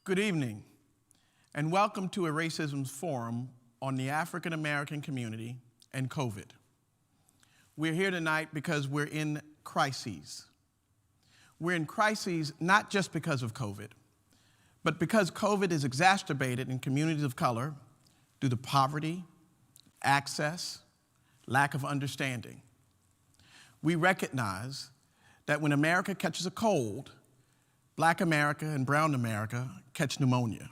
Good evening, and welcome to a Racism Forum on the African American community and COVID. We're here tonight because we're in crises. We're in crises not just because of COVID, but because COVID is exacerbated in communities of color due to poverty, access, lack of understanding. We recognize that when America catches a cold, Black America and Brown America catch pneumonia.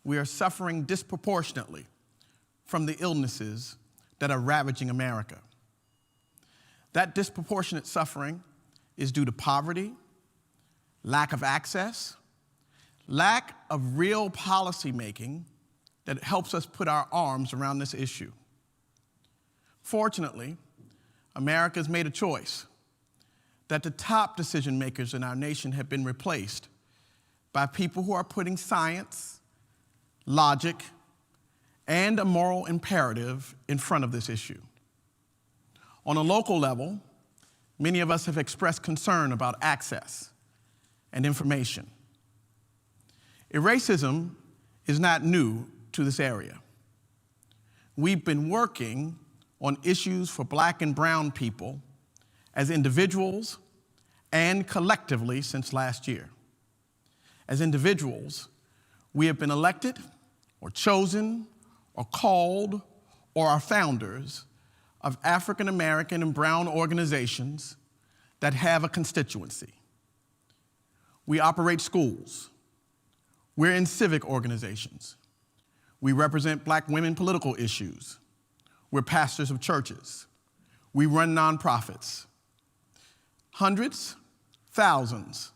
We are suffering disproportionately from the illnesses that are ravaging America. That disproportionate suffering is due to poverty, lack of access, lack of real policy making that helps us put our arms around this issue. Fortunately, America has made a choice that the top decision makers in our nation have been replaced by people who are putting science, logic, and a moral imperative in front of this issue. On a local level, many of us have expressed concern about access and information. Racism is not new to this area. We've been working on issues for Black and Brown people as individuals and collectively since last year. As individuals, we have been elected or chosen or called or are founders of African American and Brown organizations that have a constituency. We operate schools. We're in civic organizations. We represent Black women political issues. We're pastors of churches. We run nonprofits. Hundreds, thousands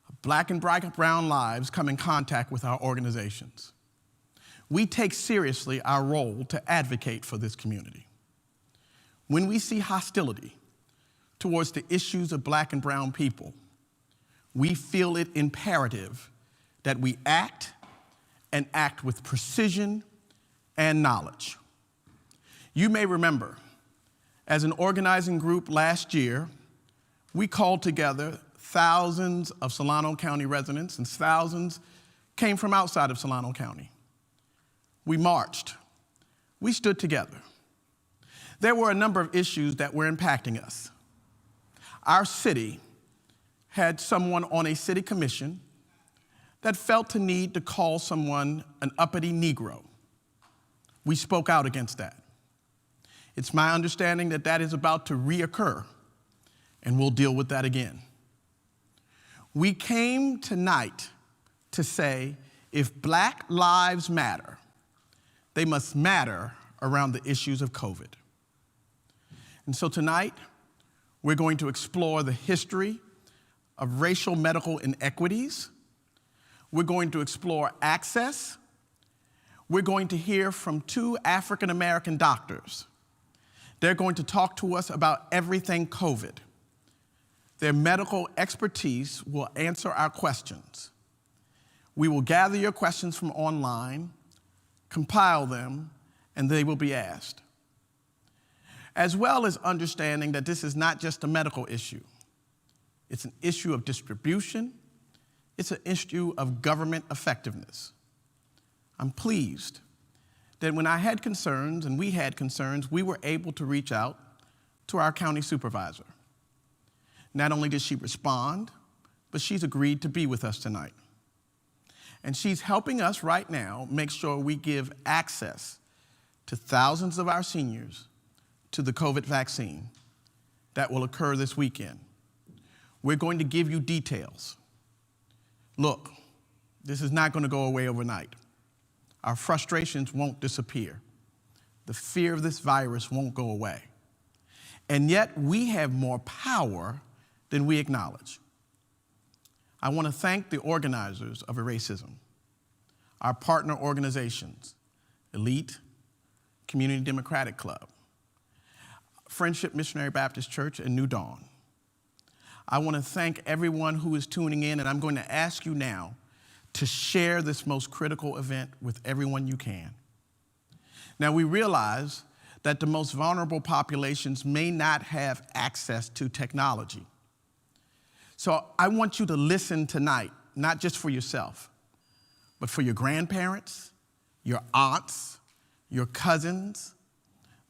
of Black and Brown lives come in contact with our organizations. We take seriously our role to advocate for this community. When we see hostility towards the issues of Black and Brown people, we feel it imperative that we act and act with precision and knowledge. You may remember, as an organizing group last year, we called together thousands of Solano County residents, and thousands came from outside of Solano County. We marched. We stood together. There were a number of issues that were impacting us. Our city had someone on a city commission that felt the need to call someone an uppity Negro. We spoke out against that. It's my understanding that that is about to reoccur, and we'll deal with that again. We came tonight to say, if Black lives matter, they must matter around the issues of COVID. And so tonight, we're going to explore the history of racial medical inequities. We're going to explore access. We're going to hear from two African American doctors. They're going to talk to us about everything COVID. Their medical expertise will answer our questions. We will gather your questions from online, compile them, and they will be asked. As well as understanding that this is not just a medical issue. It's an issue of distribution. It's an issue of government effectiveness. I'm pleased that when I had concerns and we had concerns, we were able to reach out to our county supervisor. Not only did she respond, but she's agreed to be with us tonight. And she's helping us right now make sure we give access to thousands of our seniors to the COVID vaccine that will occur this weekend. We're going to give you details. Look, this is not going to go away overnight. Our frustrations won't disappear. The fear of this virus won't go away. And yet we have more power than we acknowledge. I want to thank the organizers of Racism, our partner organizations, Elite, Community Democratic Club, Friendship Missionary Baptist Church, and New Dawn. I want to thank everyone who is tuning in, and I'm going to ask you now to share this most critical event with everyone you can. Now, we realize that the most vulnerable populations may not have access to technology. So I want you to listen tonight, not just for yourself, but for your grandparents, your aunts, your cousins,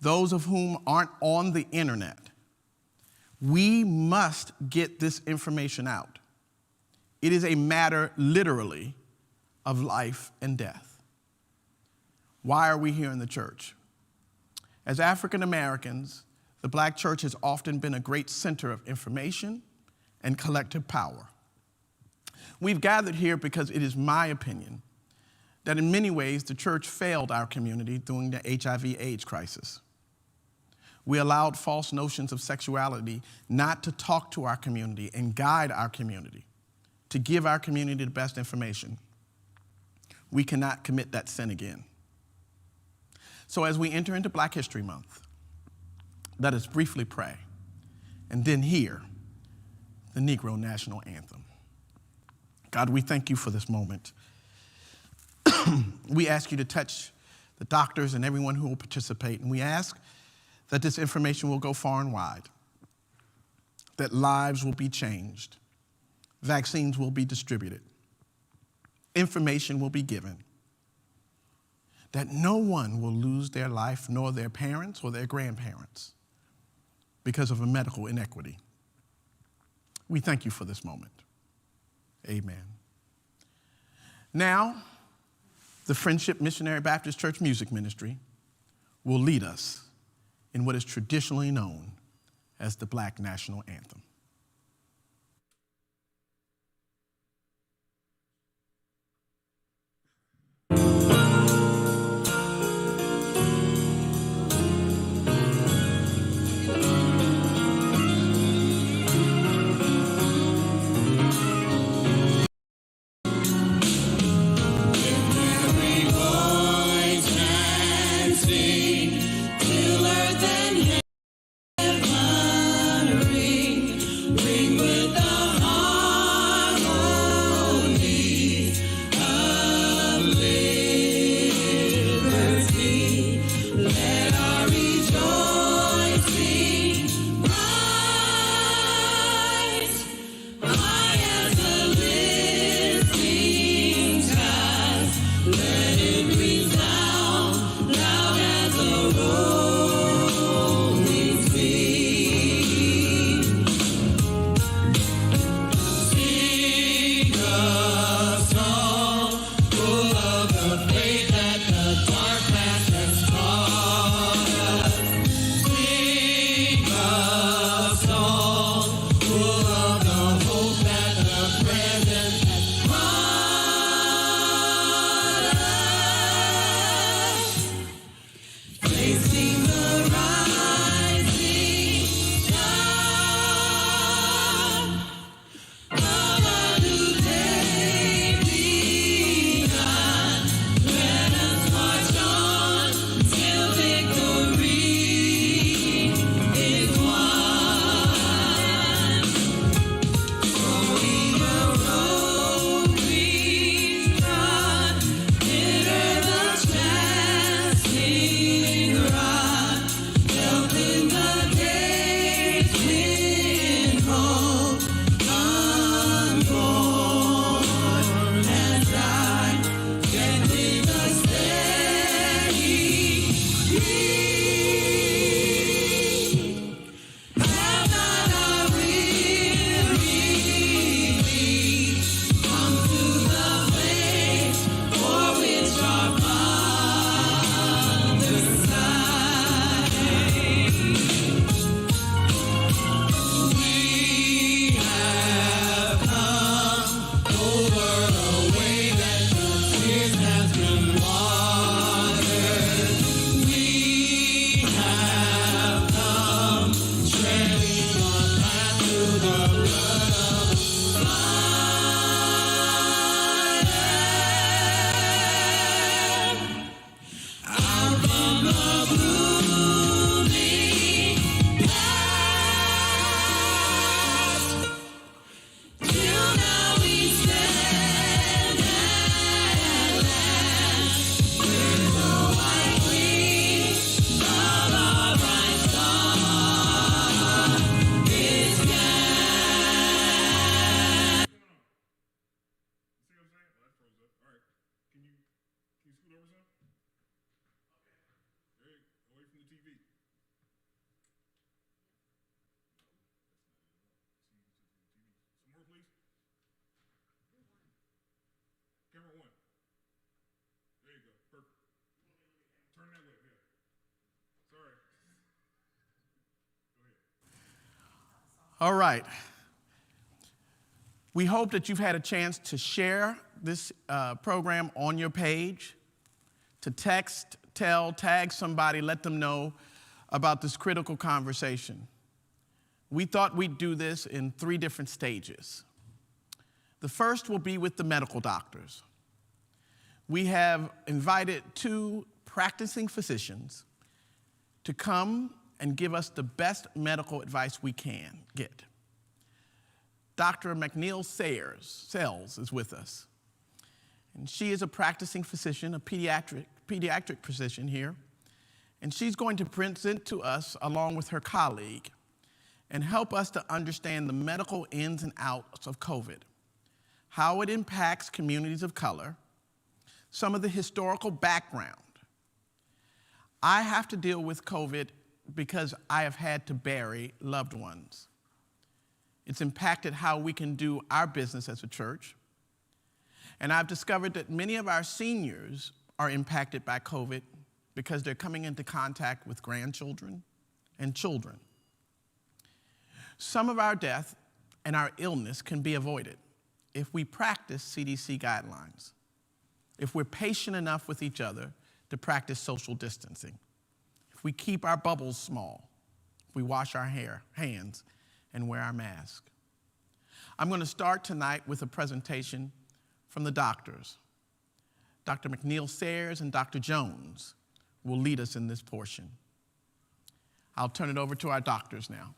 those of whom aren't on the internet. We must get this information out. It is a matter, literally, of life and death. Why are we here in the church? As African Americans, the Black church has often been a great center of information and collective power. We've gathered here because it is my opinion that in many ways the church failed our community during the HIV/AIDS crisis. We allowed false notions of sexuality not to talk to our community and guide our community, to give our community the best information. We cannot commit that sin again. So as we enter into Black History Month, let us briefly pray and then hear the Negro National Anthem. God, we thank you for this moment. We ask you to touch the doctors and everyone who will participate, and we ask that this information will go far and wide, that lives will be changed, vaccines will be distributed, information will be given, that no one will lose their life, nor their parents or their grandparents, because of a medical inequity. We thank you for this moment. Amen. Now, the Friendship Missionary Baptist Church Music Ministry will lead us in what is traditionally known as the Black National Anthem. Camera one. There you go. Perfect. Turn that way. Yeah. Sorry. Go ahead. All right. We hope that you've had a chance to share this program on your page, to text, tell, tag somebody, let them know about this critical conversation. We thought we'd do this in 3 different stages. The first will be with the medical doctors. We have invited 2 practicing physicians to come and give us the best medical advice we can get. Dr. McNeil Sells is with us. And she is a practicing physician, a pediatric physician here. And she's going to present to us, along with her colleague, and help us to understand the medical ins and outs of COVID, how it impacts communities of color, some of the historical background. I have to deal with COVID because I have had to bury loved ones. It's impacted how we can do our business as a church. And I've discovered that many of our seniors are impacted by COVID because they're coming into contact with grandchildren and children. Some of our death and our illness can be avoided if we practice CDC guidelines, if we're patient enough with each other to practice social distancing, if we keep our bubbles small, if we wash our hands, and wear our mask. I'm going to start tonight with a presentation from the doctors. Dr. McNeil Sayers and Dr. Jones will lead us in this portion. I'll turn it over to our doctors now.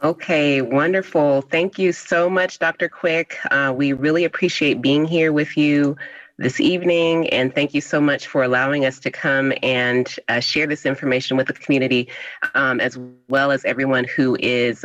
Okay, wonderful. Thank you so much, Dr. Quick. We really appreciate being here with you this evening, and thank you so much for allowing us to come and share this information with the community, as well as everyone who has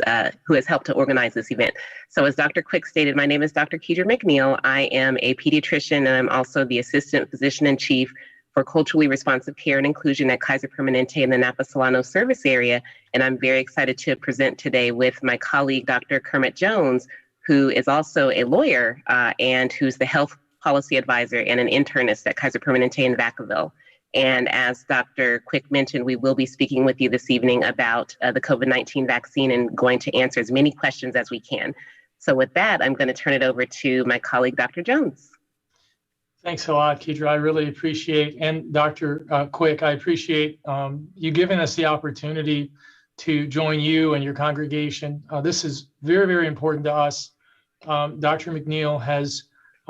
helped to organize this event. So as Dr. Quick stated, my name is Dr. Kedra McNeil. I am a pediatrician, and I'm also the Assistant Physician-in-Chief for Culturally Responsive Care and Inclusion at Kaiser Permanente in the Napa Solano service area. And I'm very excited to present today with my colleague, Dr. Kermit Jones, who is also a lawyer and who's the health policy advisor and an internist at Kaiser Permanente in Vacaville. And as Dr. Quick mentioned, we will be speaking with you this evening about the COVID-19 vaccine and going to answer as many questions as we can. So with that, I'm going to turn it over to my colleague, Dr. Jones. Thanks a lot, Kedra. I really appreciate, and Dr. Quick, I appreciate you giving us the opportunity to join you and your congregation. This is very, very important to us. Dr. McNeil has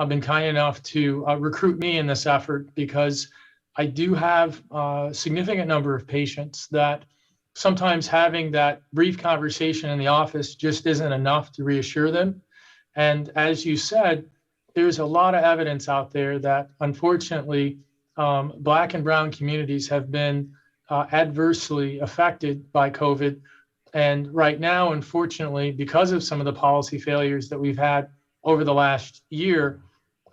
been kind enough to recruit me in this effort because I do have a significant number of patients that sometimes having that brief conversation in the office just isn't enough to reassure them. And as you said, there's a lot of evidence out there that unfortunately Black and brown communities have been adversely affected by COVID. And right now, unfortunately, because of some of the policy failures that we've had over the last year,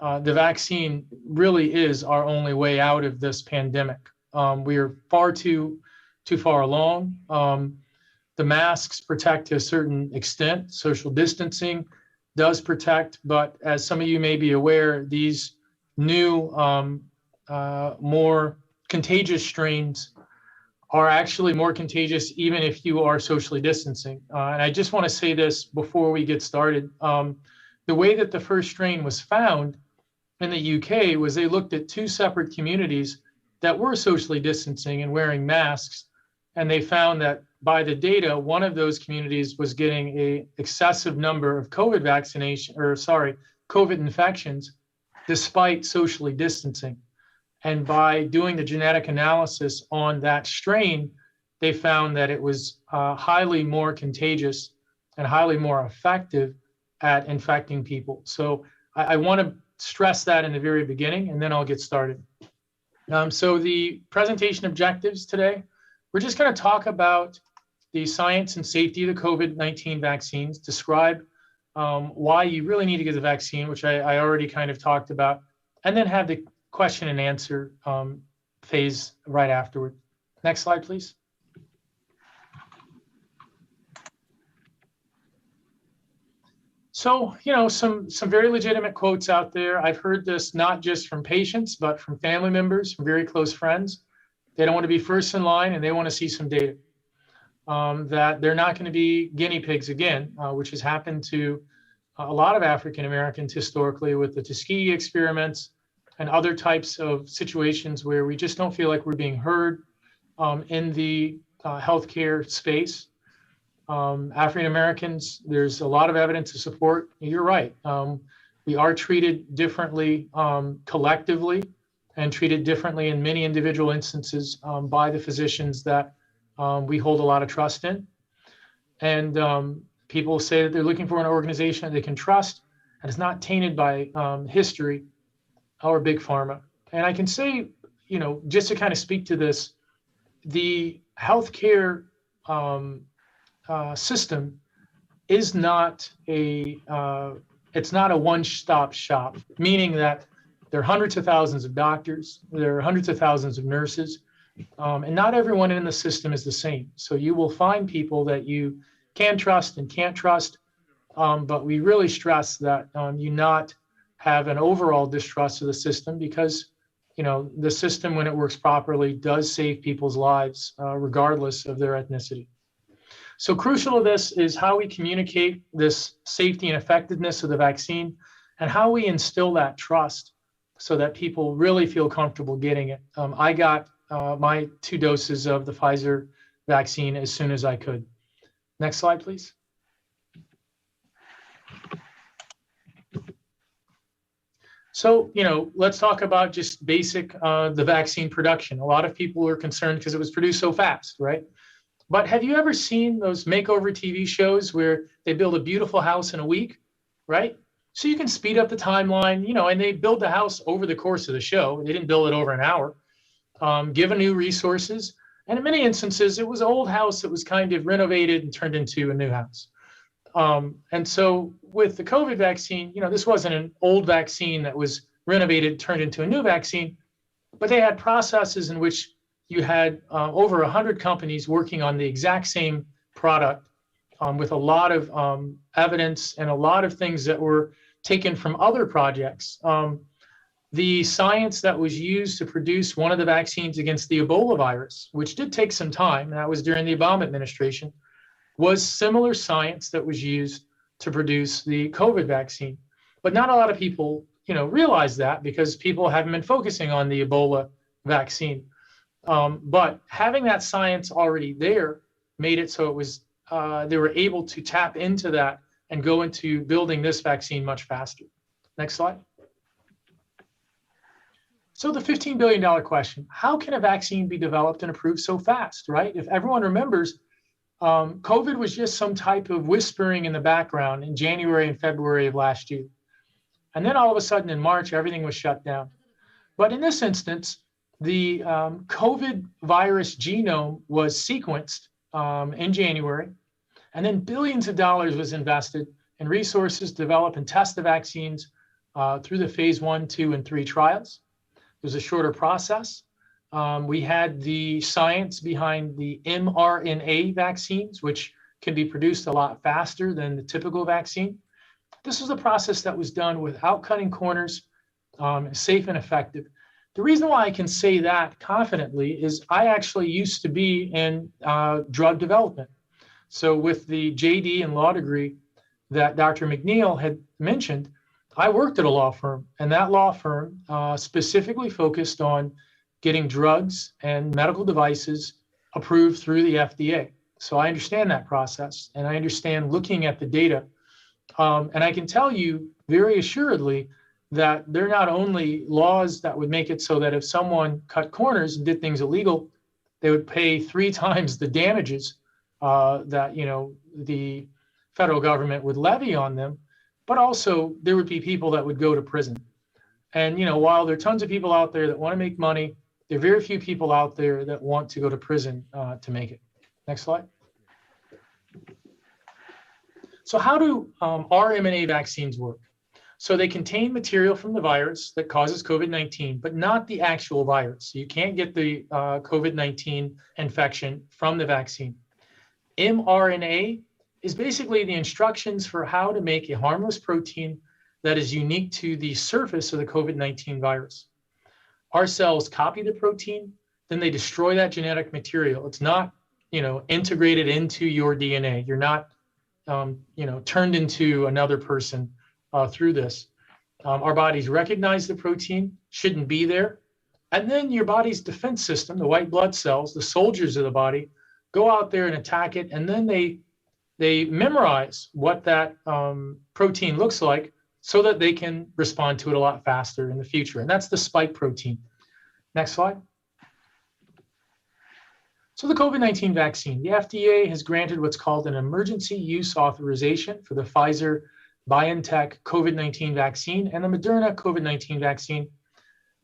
the vaccine really is our only way out of this pandemic. We are far too far along. The masks protect to a certain extent. Social distancing does protect, but as some of you may be aware, these new, more contagious strains are actually more contagious even if you are socially distancing. And I just want to say this before we get started. The way that the first strain was found in the UK was they looked at 2 separate communities that were socially distancing and wearing masks, and they found that by the data, one of those communities was getting an excessive number of COVID infections despite socially distancing. And by doing the genetic analysis on that strain, they found that it was highly more contagious and highly more effective at infecting people. So I want to stress that in the very beginning, and then I'll get started. So the presentation objectives today, we're just going to talk about the science and safety of the COVID-19 vaccines, describe why you really need to get the vaccine, which I already kind of talked about, and then have the question and answer phase right afterward. Next slide, please. So, some very legitimate quotes out there. I've heard this not just from patients, but from family members, from very close friends. They don't want to be first in line and they want to see some data. That they're not going to be guinea pigs again, which has happened to a lot of African Americans historically with the Tuskegee experiments and other types of situations where we just don't feel like we're being heard in the healthcare space. African Americans, there's a lot of evidence to support. You're right. We are treated differently collectively and treated differently in many individual instances by the physicians that we hold a lot of trust in. And people say that they're looking for an organization that they can trust and is not tainted by history or big pharma. And I can say, just to kind of speak to this, the healthcare system is not it's not a one-stop shop, meaning that there are hundreds of thousands of doctors, there are hundreds of thousands of nurses, and not everyone in the system is the same. So you will find people that you can trust and can't trust, but we really stress that you not have an overall distrust of the system because, the system, when it works properly, does save people's lives regardless of their ethnicity. So crucial to this is how we communicate this safety and effectiveness of the vaccine and how we instill that trust so that people really feel comfortable getting it. I got my 2 doses of the Pfizer vaccine as soon as I could. Next slide, please. So, let's talk about just basic, the vaccine production. A lot of people are concerned because it was produced so fast, right? But have you ever seen those makeover TV shows where they build a beautiful house in a week, right? So you can speed up the timeline, and they build the house over the course of the show. They didn't build it over an hour, given new resources. And in many instances, it was an old house that was kind of renovated and turned into a new house. And so with the COVID vaccine, this wasn't an old vaccine that was renovated, turned into a new vaccine, but they had processes in which you had over 100 companies working on the exact same product with a lot of evidence and a lot of things that were taken from other projects. The science that was used to produce one of the vaccines against the Ebola virus, which did take some time, and that was during the Obama administration, was similar science that was used to produce the COVID vaccine. But not a lot of people, realize that because people haven't been focusing on the Ebola vaccine. But having that science already there made it so it was they were able to tap into that and go into building this vaccine much faster. Next slide. So the $15 billion question, how can a vaccine be developed and approved so fast, right? If everyone remembers, COVID was just some type of whispering in the background in January and February of last year. And then all of a sudden in March, everything was shut down. But in this instance, the COVID virus genome was sequenced in January, and then billions of dollars was invested in resources to develop and test the vaccines through the phase 1, 2, and 3 trials. It was a shorter process. We had the science behind the mRNA vaccines, which can be produced a lot faster than the typical vaccine. This was a process that was done without cutting corners, safe and effective. The reason why I can say that confidently is I actually used to be in drug development. So with the JD and law degree that Dr. McNeil had mentioned, I worked at a law firm, and that law firm specifically focused on getting drugs and medical devices approved through the FDA. So I understand that process, and I understand looking at the data. And I can tell you very assuredly that they're not only laws that would make it so that if someone cut corners and did things illegal, they would pay 3 times the damages that the federal government would levy on them, but also there would be people that would go to prison. And while there are tons of people out there that want to make money, there are very few people out there that want to go to prison to make it. Next slide. So how do mRNA vaccines work? So they contain material from the virus that causes COVID-19, but not the actual virus. So you can't get the COVID-19 infection from the vaccine. mRNA is basically the instructions for how to make a harmless protein that is unique to the surface of the COVID-19 virus. Our cells copy the protein, then they destroy that genetic material. It's not, integrated into your DNA. You're not, turned into another person through this. Our bodies recognize the protein, shouldn't be there. And then your body's defense system, the white blood cells, the soldiers of the body, go out there and attack it. And then they memorize what that protein looks like so that they can respond to it a lot faster in the future. And that's the spike protein. Next slide. So the COVID-19 vaccine, the FDA has granted what's called an emergency use authorization for the Pfizer-BioNTech COVID-19 vaccine and the Moderna COVID-19 vaccine.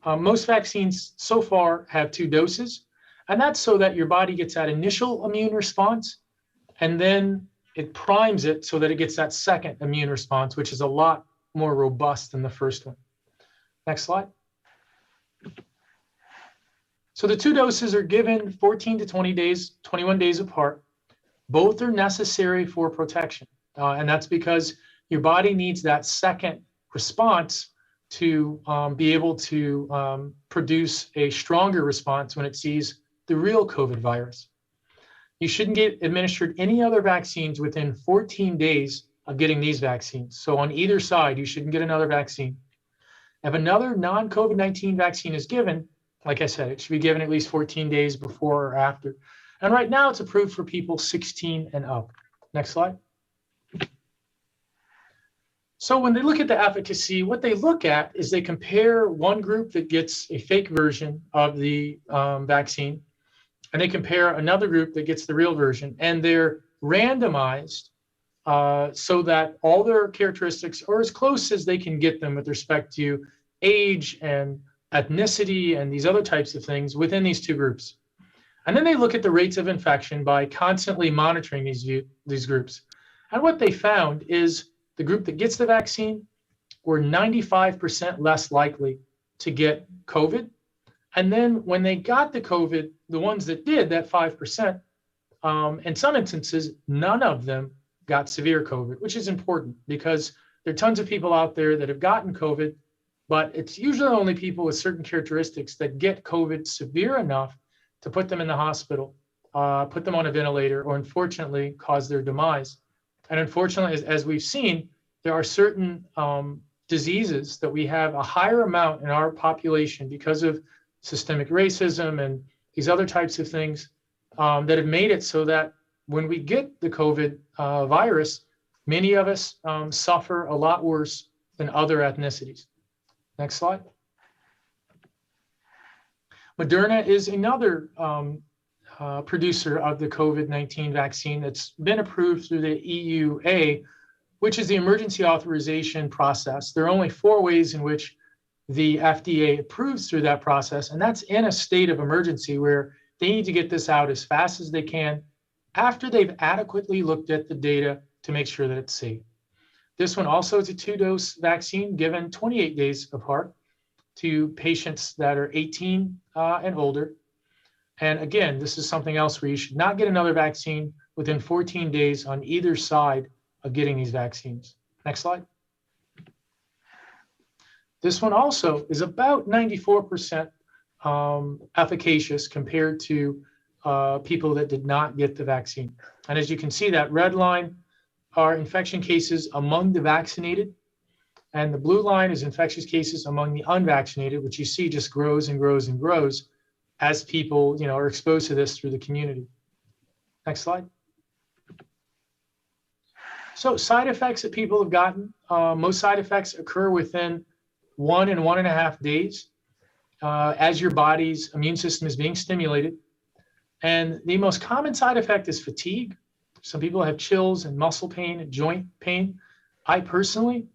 Most vaccines so far have 2 doses, and that's so that your body gets that initial immune response, and then it primes it so that it gets that second immune response, which is a lot more robust than the first one. Next slide. So the 2 doses are given 14 to 20 days, 21 days apart. Both are necessary for protection. And that's because your body needs that second response to be able to produce a stronger response when it sees the real COVID virus. You shouldn't get administered any other vaccines within 14 days of getting these vaccines. So on either side, you shouldn't get another vaccine. If another non-COVID-19 vaccine is given, like I said, it should be given at least 14 days before or after. And right now it's approved for people 16 and up. Next slide. So when they look at the efficacy, what they look at is they compare one group that gets a fake version of the vaccine, and they compare another group that gets the real version, and they're randomized so that all their characteristics are as close as they can get them with respect to age and ethnicity and these other types of things within these 2 groups. And then they look at the rates of infection by constantly monitoring these groups. And what they found is the group that gets the vaccine were 95% less likely to get COVID. And then when they got the COVID, the ones that did, that 5%, in some instances, none of them got severe COVID, which is important because there are tons of people out there that have gotten COVID, but it's usually only people with certain characteristics that get COVID severe enough to put them in the hospital, put them on a ventilator, or unfortunately cause their demise. And unfortunately, as we've seen, there are certain diseases that we have a higher amount in our population because of systemic racism and these other types of things that have made it so that when we get the COVID virus, many of us suffer a lot worse than other ethnicities. Next slide. Moderna is another producer of the COVID-19 vaccine that's been approved through the EUA, which is the emergency authorization process. There are only 4 ways in which the FDA approves through that process, and that's in a state of emergency where they need to get this out as fast as they can after they've adequately looked at the data to make sure that it's safe. This one also is a 2-dose vaccine given 28 days apart to patients that are 18 and older. And again, this is something else where you should not get another vaccine within 14 days on either side of getting these vaccines. Next slide. This one also is about 94% efficacious compared to people that did not get the vaccine. And as you can see, that red line are infection cases among the vaccinated, and the blue line is infectious cases among the unvaccinated, which you see just grows and grows and grows as people are exposed to this through the community. Next slide. So side effects that people have gotten, most side effects occur within 1 and 1.5 days as your body's immune system is being stimulated. And the most common side effect is fatigue. Some people have chills and muscle pain and joint pain. I personally,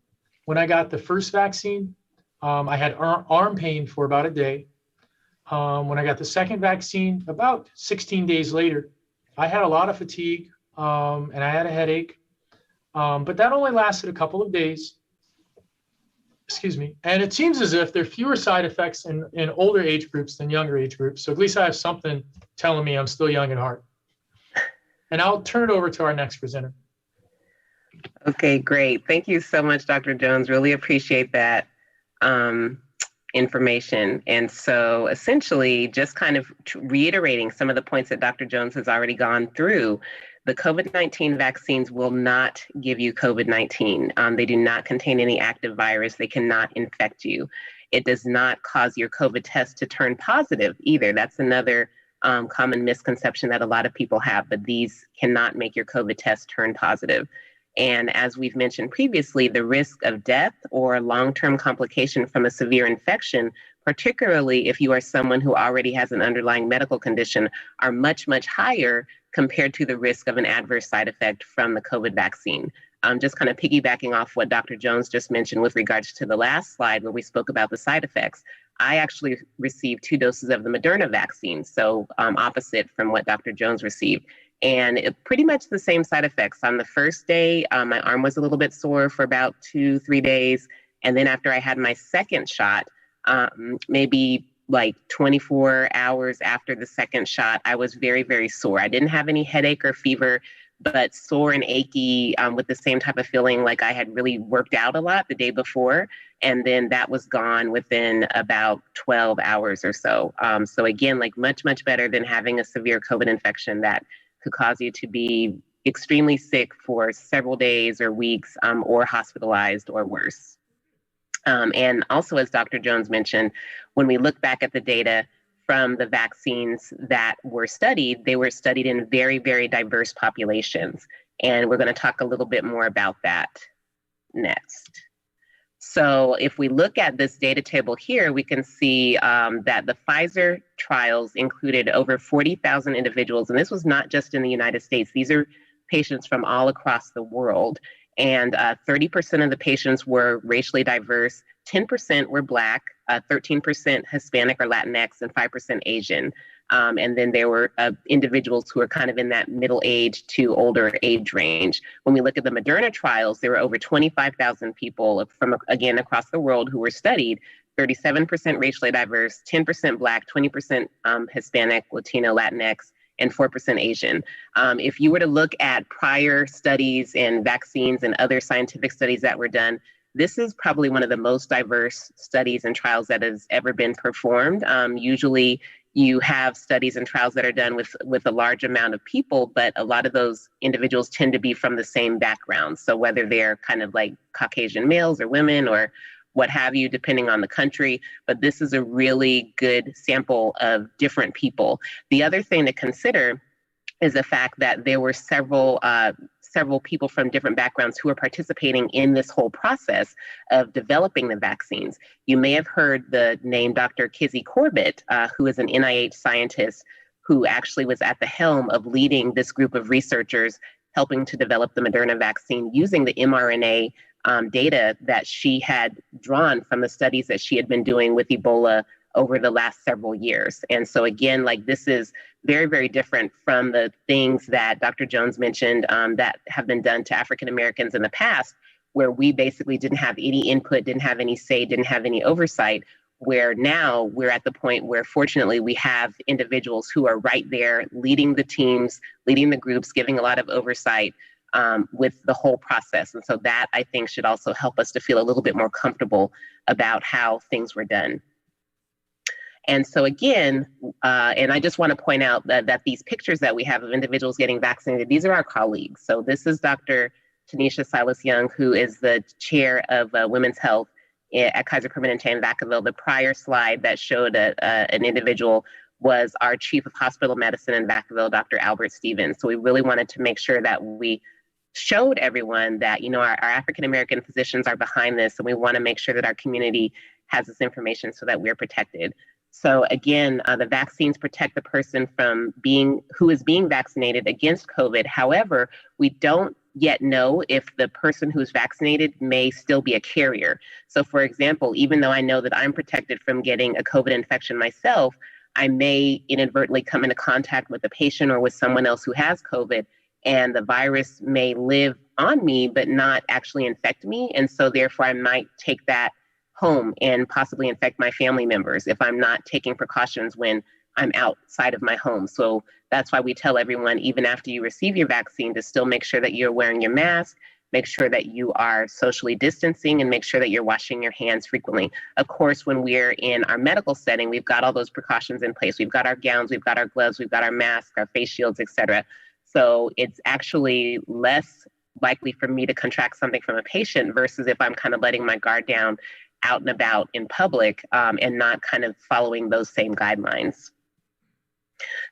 when I got the first vaccine, I had arm pain for about a day. When I got the second vaccine, about 16 days later, I had a lot of fatigue and I had a headache. But that only lasted a couple of days. excuse me, and it seems as if there are fewer side effects in older age groups than younger age groups. So at least I have something telling me I'm still young at heart. And I'll turn it over to our next presenter. Okay, great. Thank you so much, Dr. Jones. Really appreciate that information. And so essentially, just kind of reiterating some of the points that Dr. Jones has already gone through, the COVID-19 vaccines will not give you COVID-19. They do not contain any active virus. They cannot infect you. It does not cause your COVID test to turn positive either. That's another common misconception that a lot of people have, but these cannot make your COVID test turn positive. And as we've mentioned previously, the risk of death or long-term complication from a severe infection, particularly if you are someone who already has an underlying medical condition, are much, much higher compared to the risk of an adverse side effect from the COVID vaccine. Just kind of piggybacking off what Dr. Jones just mentioned with regards to the last slide where we spoke about the side effects. I actually received 2 doses of the Moderna vaccine, so opposite from what Dr. Jones received. And pretty much the same side effects. On the first day, my arm was a little bit sore for about 2-3 days. And then after I had my second shot, maybe like 24 hours after the second shot, I was very, very sore. I didn't have any headache or fever, but sore and achy with the same type of feeling like I had really worked out a lot the day before. And then that was gone within about 12 hours or so. So again, like much, much better than having a severe COVID infection that could cause you to be extremely sick for several days or weeks or hospitalized or worse. And also, as Dr. Jones mentioned, when we look back at the data from the vaccines that were studied, they were studied in very, very diverse populations. And we're going to talk a little bit more about that next. So if we look at this data table here, we can see that the Pfizer trials included over 40,000 individuals. And this was not just in the United States. These are patients from all across the world. And 30% of the patients were racially diverse, 10% were Black, 13% Hispanic or Latinx, and 5% Asian. And then there were individuals who are kind of in that middle age to older age range. When we look at the Moderna trials, there were over 25,000 people from, again, across the world who were studied, 37% racially diverse, 10% Black, 20% Hispanic, Latino, Latinx, and 4% Asian. If you were to look at prior studies and vaccines and other scientific studies that were done, this is probably one of the most diverse studies and trials that has ever been performed. Usually you have studies and trials that are done with a large amount of people, but a lot of those individuals tend to be from the same background. So whether they're kind of like Caucasian males or women or what have you, depending on the country, but this is a really good sample of different people. The other thing to consider is the fact that there were several people from different backgrounds who are participating in this whole process of developing the vaccines. You may have heard the name Dr. Kizzy Corbett, who is an NIH scientist who actually was at the helm of leading this group of researchers helping to develop the Moderna vaccine using the mRNA data that she had drawn from the studies that she had been doing with Ebola over the last several years. And so again, like this is very, very different from the things that Dr. Jones mentioned that have been done to African Americans in the past, where we basically didn't have any input, didn't have any say, didn't have any oversight, where now we're at the point where fortunately we have individuals who are right there leading the teams, leading the groups, giving a lot of oversight with the whole process. And so that I think should also help us to feel a little bit more comfortable about how things were done. And so again, and I just want to point out that these pictures that we have of individuals getting vaccinated, these are our colleagues. So this is Dr. Tanisha Silas-Young, who is the chair of women's health at Kaiser Permanente in Vacaville. The prior slide that showed an individual was our chief of hospital medicine in Vacaville, Dr. Albert Stevens. So we really wanted to make sure that we showed everyone that, you know, our African-American physicians are behind this, and we want to make sure that our community has this information so that we're protected. So again, the vaccines protect the person from who is being vaccinated against COVID. However, we don't yet know if the person who's vaccinated may still be a carrier. So for example, even though I know that I'm protected from getting a COVID infection myself, I may inadvertently come into contact with a patient or with someone else who has COVID, and the virus may live on me, but not actually infect me. And so therefore I might take that home and possibly infect my family members if I'm not taking precautions when I'm outside of my home. So that's why we tell everyone, even after you receive your vaccine, to still make sure that you're wearing your mask, make sure that you are socially distancing, and make sure that you're washing your hands frequently. Of course, when we're in our medical setting, we've got all those precautions in place. We've got our gowns, we've got our gloves, we've got our masks, our face shields, et cetera. So it's actually less likely for me to contract something from a patient versus if I'm kind of letting my guard down out and about in public and not kind of following those same guidelines.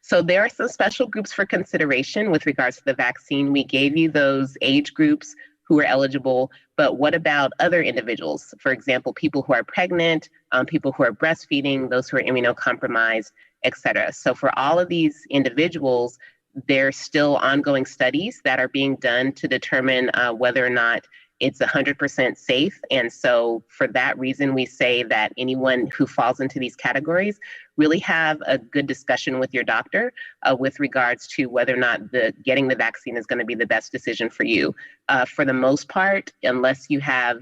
So there are some special groups for consideration with regards to the vaccine. We gave you those age groups who are eligible, but what about other individuals? For example, people who are pregnant, people who are breastfeeding, those who are immunocompromised, et cetera. So for all of these individuals, there's still ongoing studies that are being done to determine whether or not it's 100% safe. And so for that reason, we say that anyone who falls into these categories really have a good discussion with your doctor with regards to whether or not getting the vaccine is going to be the best decision for you. For the most part, unless you have,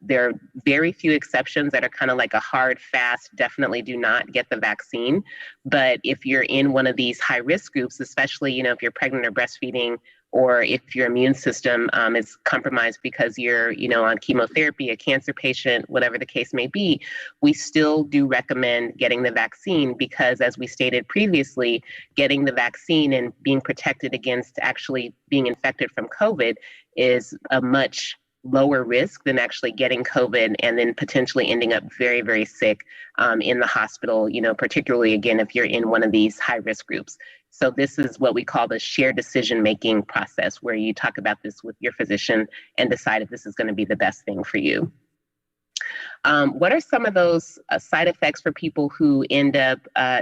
there are very few exceptions that are kind of like a hard, fast, definitely do not get the vaccine. But if you're in one of these high risk groups, especially, if you're pregnant or breastfeeding, or if your immune system is compromised because you're, on chemotherapy, a cancer patient, whatever the case may be, we still do recommend getting the vaccine because, as we stated previously, getting the vaccine and being protected against actually being infected from COVID is a much lower risk than actually getting COVID and then potentially ending up very, very sick in the hospital, particularly, again, if you're in one of these high risk groups. So this is what we call the shared decision-making process, where you talk about this with your physician and decide if this is going to be the best thing for you. What are some of those side effects for people who end up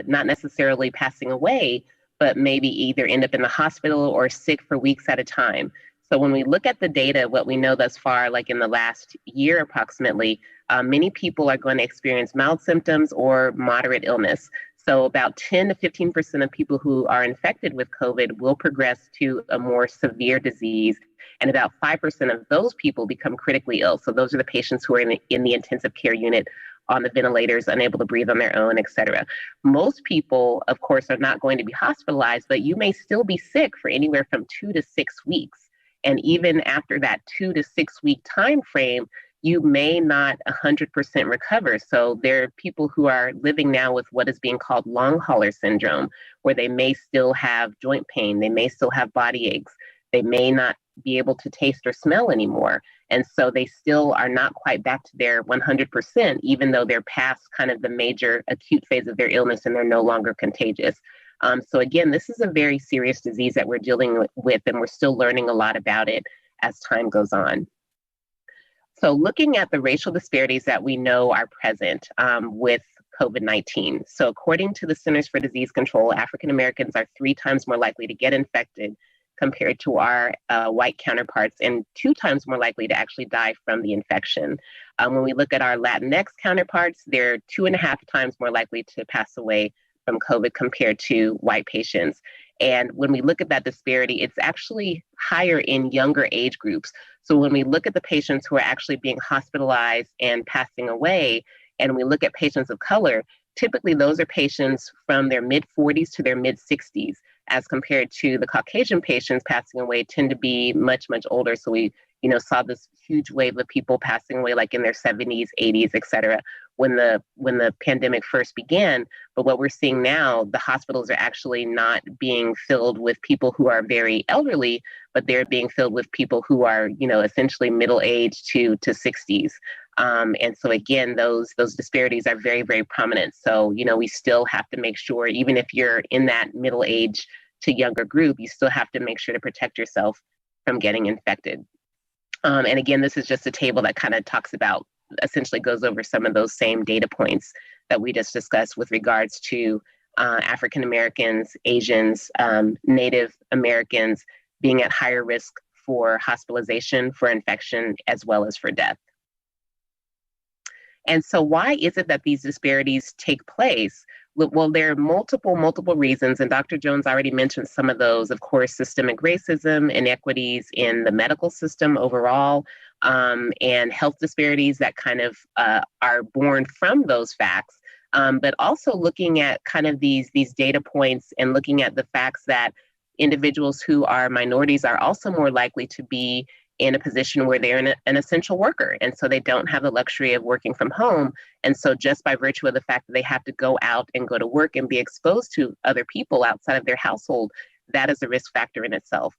not necessarily passing away, but maybe either end up in the hospital or sick for weeks at a time? So when we look at the data, what we know thus far, like in the last year approximately, many people are going to experience mild symptoms or moderate illness. So about 10 to 15% of people who are infected with COVID will progress to a more severe disease, and about 5% of those people become critically ill. So those are the patients who are in the intensive care unit, on the ventilators, unable to breathe on their own, et cetera. Most people, of course, are not going to be hospitalized, but you may still be sick for anywhere from 2 to 6 weeks. And even after that 2 to 6 week time frame, you may not 100% recover. So there are people who are living now with what is being called long hauler syndrome, where they may still have joint pain, they may still have body aches, they may not be able to taste or smell anymore. And so they still are not quite back to their 100%, even though they're past kind of the major acute phase of their illness and they're no longer contagious. So again, this is a very serious disease that we're dealing with, and we're still learning a lot about it as time goes on. So looking at the racial disparities that we know are present with COVID-19. So according to the Centers for Disease Control, African Americans are 3 times more likely to get infected compared to our white counterparts, and 2 times more likely to actually die from the infection. When we look at our Latinx counterparts, they're 2.5 times more likely to pass away from COVID compared to white patients. And when we look at that disparity, it's actually higher in younger age groups. So when we look at the patients who are actually being hospitalized and passing away, and we look at patients of color, typically those are patients from their mid-40s to their mid-60s, as compared to the Caucasian patients passing away tend to be much, much older. So we saw this huge wave of people passing away like in their 70s, 80s, et cetera, when the pandemic first began. But what we're seeing now, the hospitals are actually not being filled with people who are very elderly, but they're being filled with people who are, essentially middle-aged to 60s. And so again, those disparities are very, very prominent. So, we still have to make sure, even if you're in that middle age to younger group, you still have to make sure to protect yourself from getting infected. And again, this is just a table that kind of talks about, essentially goes over some of those same data points that we just discussed with regards to African Americans, Asians, Native Americans being at higher risk for hospitalization, for infection, as well as for death. And so why is it that these disparities take place? Well, there are multiple reasons, and Dr. Jones already mentioned some of those. Of course, systemic racism, inequities in the medical system overall, and health disparities that kind of are born from those facts. But also looking at kind of these data points and looking at the facts that individuals who are minorities are also more likely to be in a position where they're an essential worker. And so they don't have the luxury of working from home. And so just by virtue of the fact that they have to go out and go to work and be exposed to other people outside of their household, that is a risk factor in itself.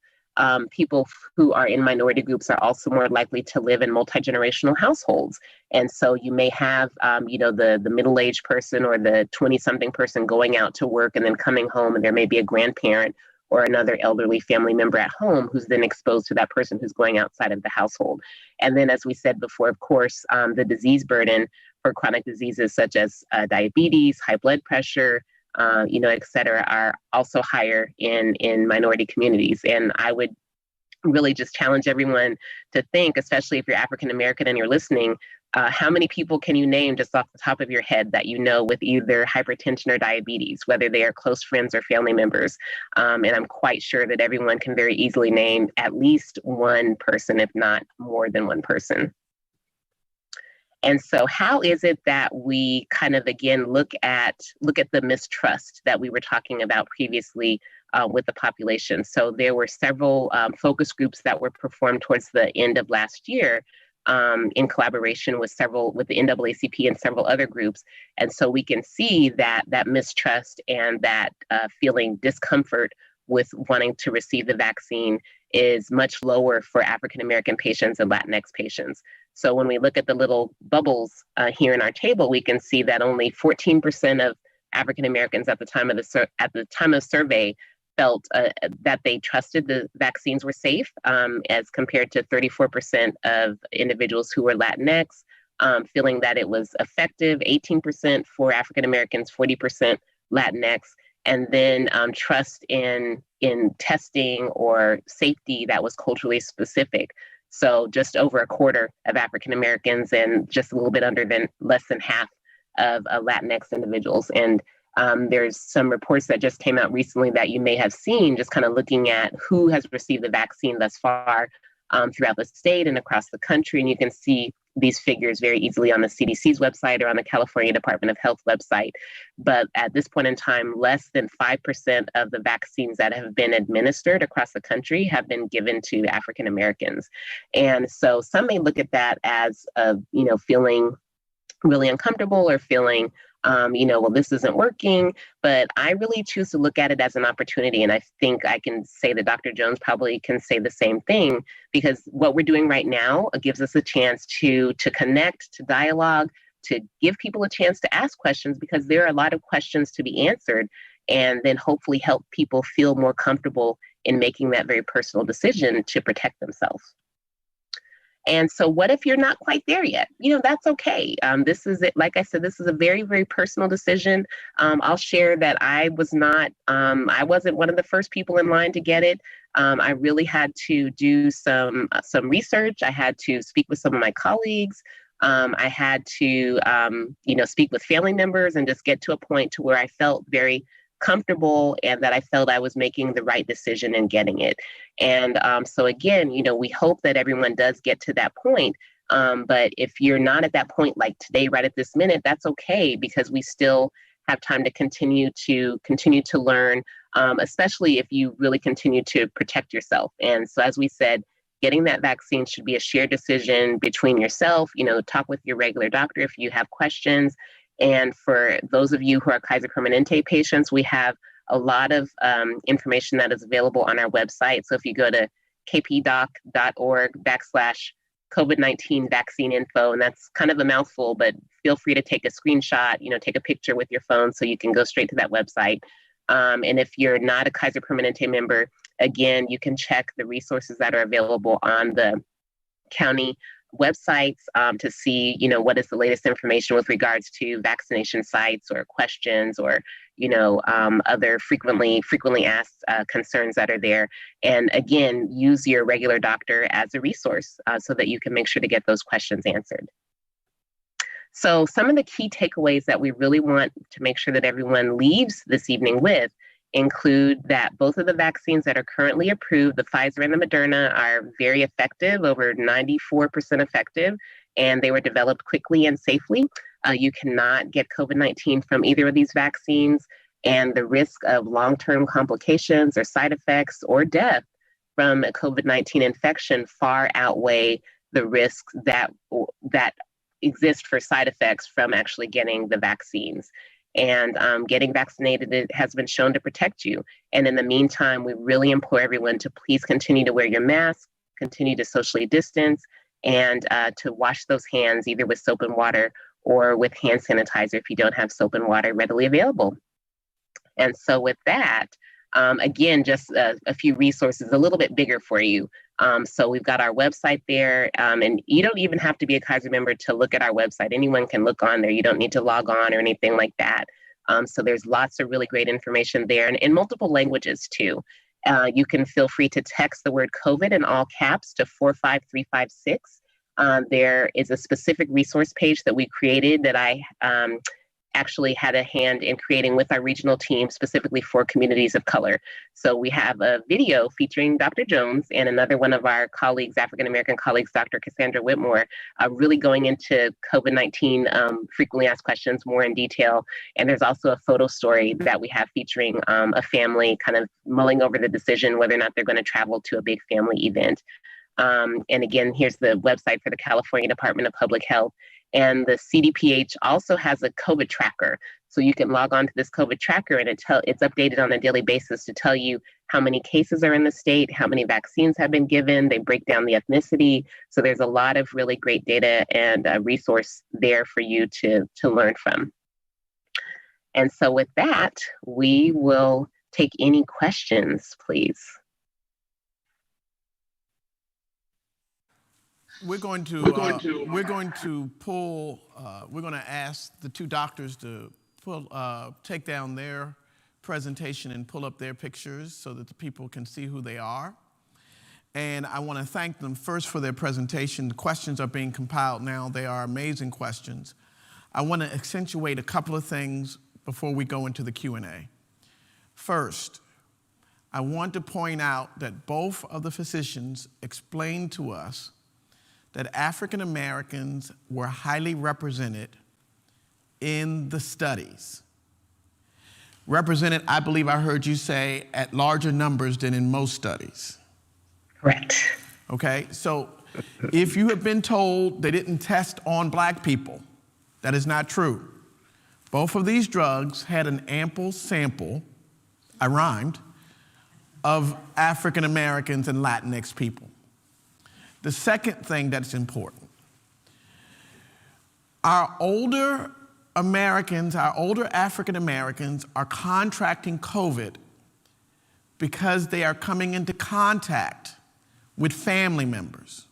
People who are in minority groups are also more likely to live in multi-generational households. And so you may have, the middle-aged person or the 20-something person going out to work and then coming home, and there may be a grandparent or another elderly family member at home who's then exposed to that person who's going outside of the household. And then, as we said before, of course, the disease burden for chronic diseases such as diabetes, high blood pressure, et cetera, are also higher in minority communities. And I would really just challenge everyone to think, especially if you're African American and you're listening, how many people can you name just off the top of your head that you know with either hypertension or diabetes, whether they are close friends or family members? And I'm quite sure that everyone can very easily name at least one person, if not more than one person. And so how is it that we kind of, again, look at the mistrust that we were talking about previously with the population? So there were several focus groups that were performed towards the end of last year in collaboration with the NAACP and several other groups. And so we can see that mistrust and that feeling discomfort with wanting to receive the vaccine is much lower for African American patients and Latinx patients. So when we look at the little bubbles here in our table, we can see that only 14% of African Americans at the time of survey felt that they trusted the vaccines were safe, as compared to 34% of individuals who were Latinx, feeling that it was effective, 18% for African Americans, 40% Latinx, and then trust in testing or safety that was culturally specific. So just over a quarter of African Americans and just a little bit less than half of Latinx individuals. And there's some reports that just came out recently that you may have seen, just kind of looking at who has received the vaccine thus far throughout the state and across the country. And you can see these figures very easily on the CDC's website or on the California Department of Health website. But at this point in time, less than 5% of the vaccines that have been administered across the country have been given to African Americans. And so some may look at that as, feeling really uncomfortable or feeling, well, this isn't working, but I really choose to look at it as an opportunity. And I think I can say that Dr. Jones probably can say the same thing, because what we're doing right now gives us a chance to connect, to dialogue, to give people a chance to ask questions, because there are a lot of questions to be answered, and then hopefully help people feel more comfortable in making that very personal decision to protect themselves. And so what if you're not quite there yet? That's okay. This is it. Like I said, this is a very, very personal decision. I'll share that I wasn't one of the first people in line to get it. I really had to do some research. I had to speak with some of my colleagues. I had to, speak with family members and just get to a point to where I felt very comfortable and that I felt I was making the right decision in getting it. And so again, we hope that everyone does get to that point. But if you're not at that point, like today, right at this minute, that's okay, because we still have time to continue to learn, especially if you really continue to protect yourself. And so, as we said, getting that vaccine should be a shared decision between yourself. Talk with your regular doctor if you have questions. And for those of you who are Kaiser Permanente patients, we have a lot of information that is available on our website. So if you go to kpdoc.org/COVID-19 vaccine info, and that's kind of a mouthful, but feel free to take a screenshot, take a picture with your phone so you can go straight to that website. And if you're not a Kaiser Permanente member, again, you can check the resources that are available on the county websites to see, what is the latest information with regards to vaccination sites or questions or, other frequently asked concerns that are there. And again, use your regular doctor as a resource so that you can make sure to get those questions answered. So some of the key takeaways that we really want to make sure that everyone leaves this evening with include that both of the vaccines that are currently approved, the Pfizer and the Moderna, are very effective, over 94% effective, and they were developed quickly and safely. You cannot get COVID-19 from either of these vaccines, and the risk of long-term complications or side effects or death from a COVID-19 infection far outweigh the risks that exist for side effects from actually getting the vaccines. And getting vaccinated has been shown to protect you. And in the meantime, we really implore everyone to please continue to wear your mask, continue to socially distance, and to wash those hands either with soap and water or with hand sanitizer if you don't have soap and water readily available. And so with that, again, just a few resources, a little bit bigger for you. So we've got our website there, and you don't even have to be a Kaiser member to look at our website. Anyone can look on there. You don't need to log on or anything like that. So there's lots of really great information there, and in multiple languages too. You can feel free to text the word COVID in all caps to 45356. There is a specific resource page that we created that I actually had a hand in creating with our regional team specifically for communities of color. So we have a video featuring Dr. Jones and another one of our colleagues, African-American colleagues, Dr. Cassandra Whitmore, really going into COVID-19 frequently asked questions more in detail. And there's also a photo story that we have featuring a family kind of mulling over the decision whether or not they're going to travel to a big family event. And again, here's the website for the California Department of Public Health. And the CDPH also has a COVID tracker. So you can log on to this COVID tracker and it's updated on a daily basis to tell you how many cases are in the state, how many vaccines have been given. They break down the ethnicity. So there's a lot of really great data and a resource there for you to learn from. And so with that, we will take any questions, please. We're going to ask the two doctors to take down their presentation and pull up their pictures so that the people can see who they are. And I want to thank them first for their presentation. The questions are being compiled now. They are amazing questions. I want to accentuate a couple of things before we go into the Q&A. First, I want to point out that both of the physicians explained to us that African Americans were highly represented in the studies. Represented, I believe I heard you say, at larger numbers than in most studies. Correct. Okay, so if you have been told they didn't test on Black people, that is not true. Both of these drugs had an ample sample, I rhymed, of African Americans and Latinx people. The second thing that's important, our older Americans, our older African Americans are contracting COVID because they are coming into contact with family members.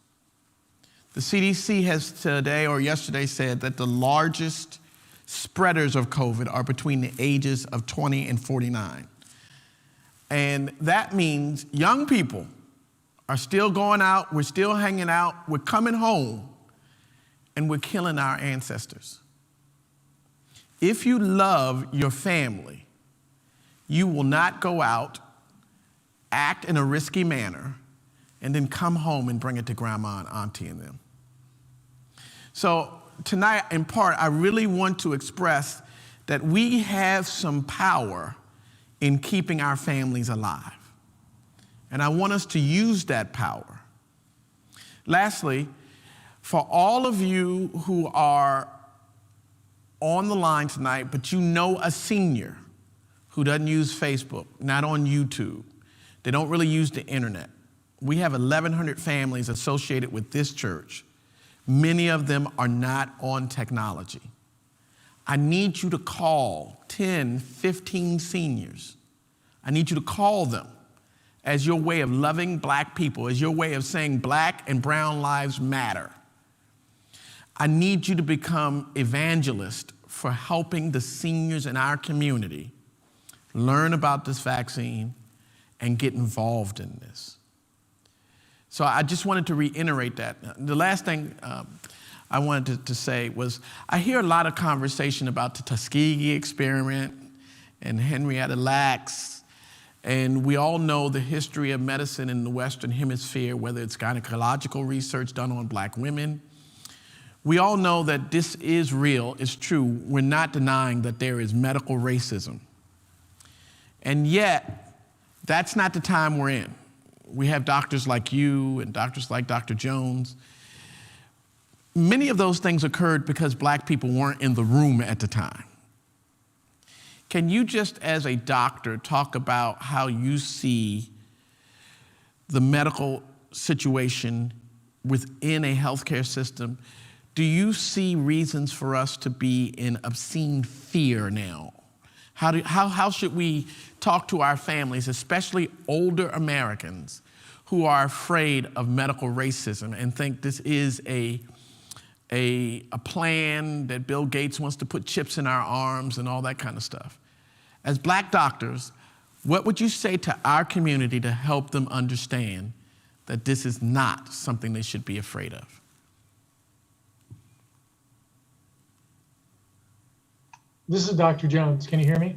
The CDC has today or yesterday said that the largest spreaders of COVID are between the ages of 20 and 49. And that means young people are still going out, we're still hanging out, we're coming home, and we're killing our ancestors. If you love your family, you will not go out, act in a risky manner, and then come home and bring it to grandma and auntie and them. So tonight, in part, I really want to express that we have some power in keeping our families alive. And I want us to use that power. Lastly, for all of you who are on the line tonight, but you know a senior who doesn't use Facebook, not on YouTube, they don't really use the internet. We have 1,100 families associated with this church. Many of them are not on technology. I need you to call 10, 15 seniors. I need you to call them as your way of loving Black people, as your way of saying Black and brown lives matter. I need you to become evangelists for helping the seniors in our community learn about this vaccine and get involved in this. So I just wanted to reiterate that. The last thing I wanted to say was, I hear a lot of conversation about the Tuskegee experiment and Henrietta Lacks And we all know the history of medicine in the Western Hemisphere, whether it's gynecological research done on black women. We all know that this is real, it's true. We're not denying that there is medical racism. And yet, that's not the time we're in. We have doctors like you and doctors like Dr. Jones. Many of those things occurred because black people weren't in the room at the time. Can you just, as a doctor, talk about how you see the medical situation within a healthcare system? Do you see reasons for us to be in obscene fear now? How should we talk to our families, especially older Americans, who are afraid of medical racism and think this is a plan that Bill Gates wants to put chips in our arms and all that kind of stuff? As black doctors, what would you say to our community to help them understand that this is not something they should be afraid of? This is Dr. Jones. Can you hear me?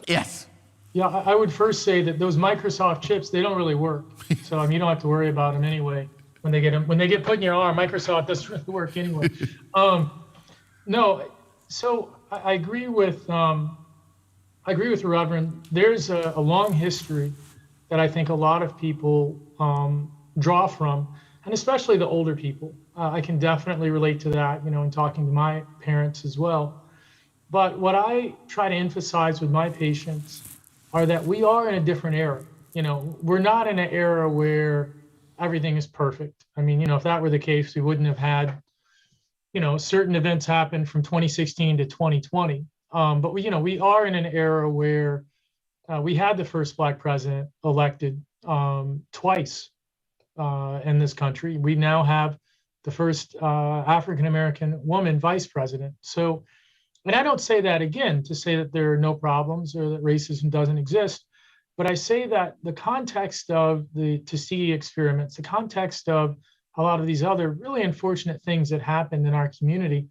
Yes. Yeah, I would first say that those Microsoft chips, they don't really work. So you don't have to worry about them anyway. When they get put in your arm, Microsoft doesn't really work anyway. No, so I agree with the Reverend. There's a long history that I think a lot of people draw from, and especially the older people. I can definitely relate to that, in talking to my parents as well. But what I try to emphasize with my patients are that we are in a different era. We're not in an era where everything is perfect. I mean, if that were the case, we wouldn't have had, certain events happen from 2016 to 2020. But we are in an era where we had the first black president elected twice in this country. We now have the first African-American woman vice president. So, and I don't say that again to say that there are no problems or that racism doesn't exist, but I say that the context of the Tuskegee experiments, the context of a lot of these other really unfortunate things that happened in our community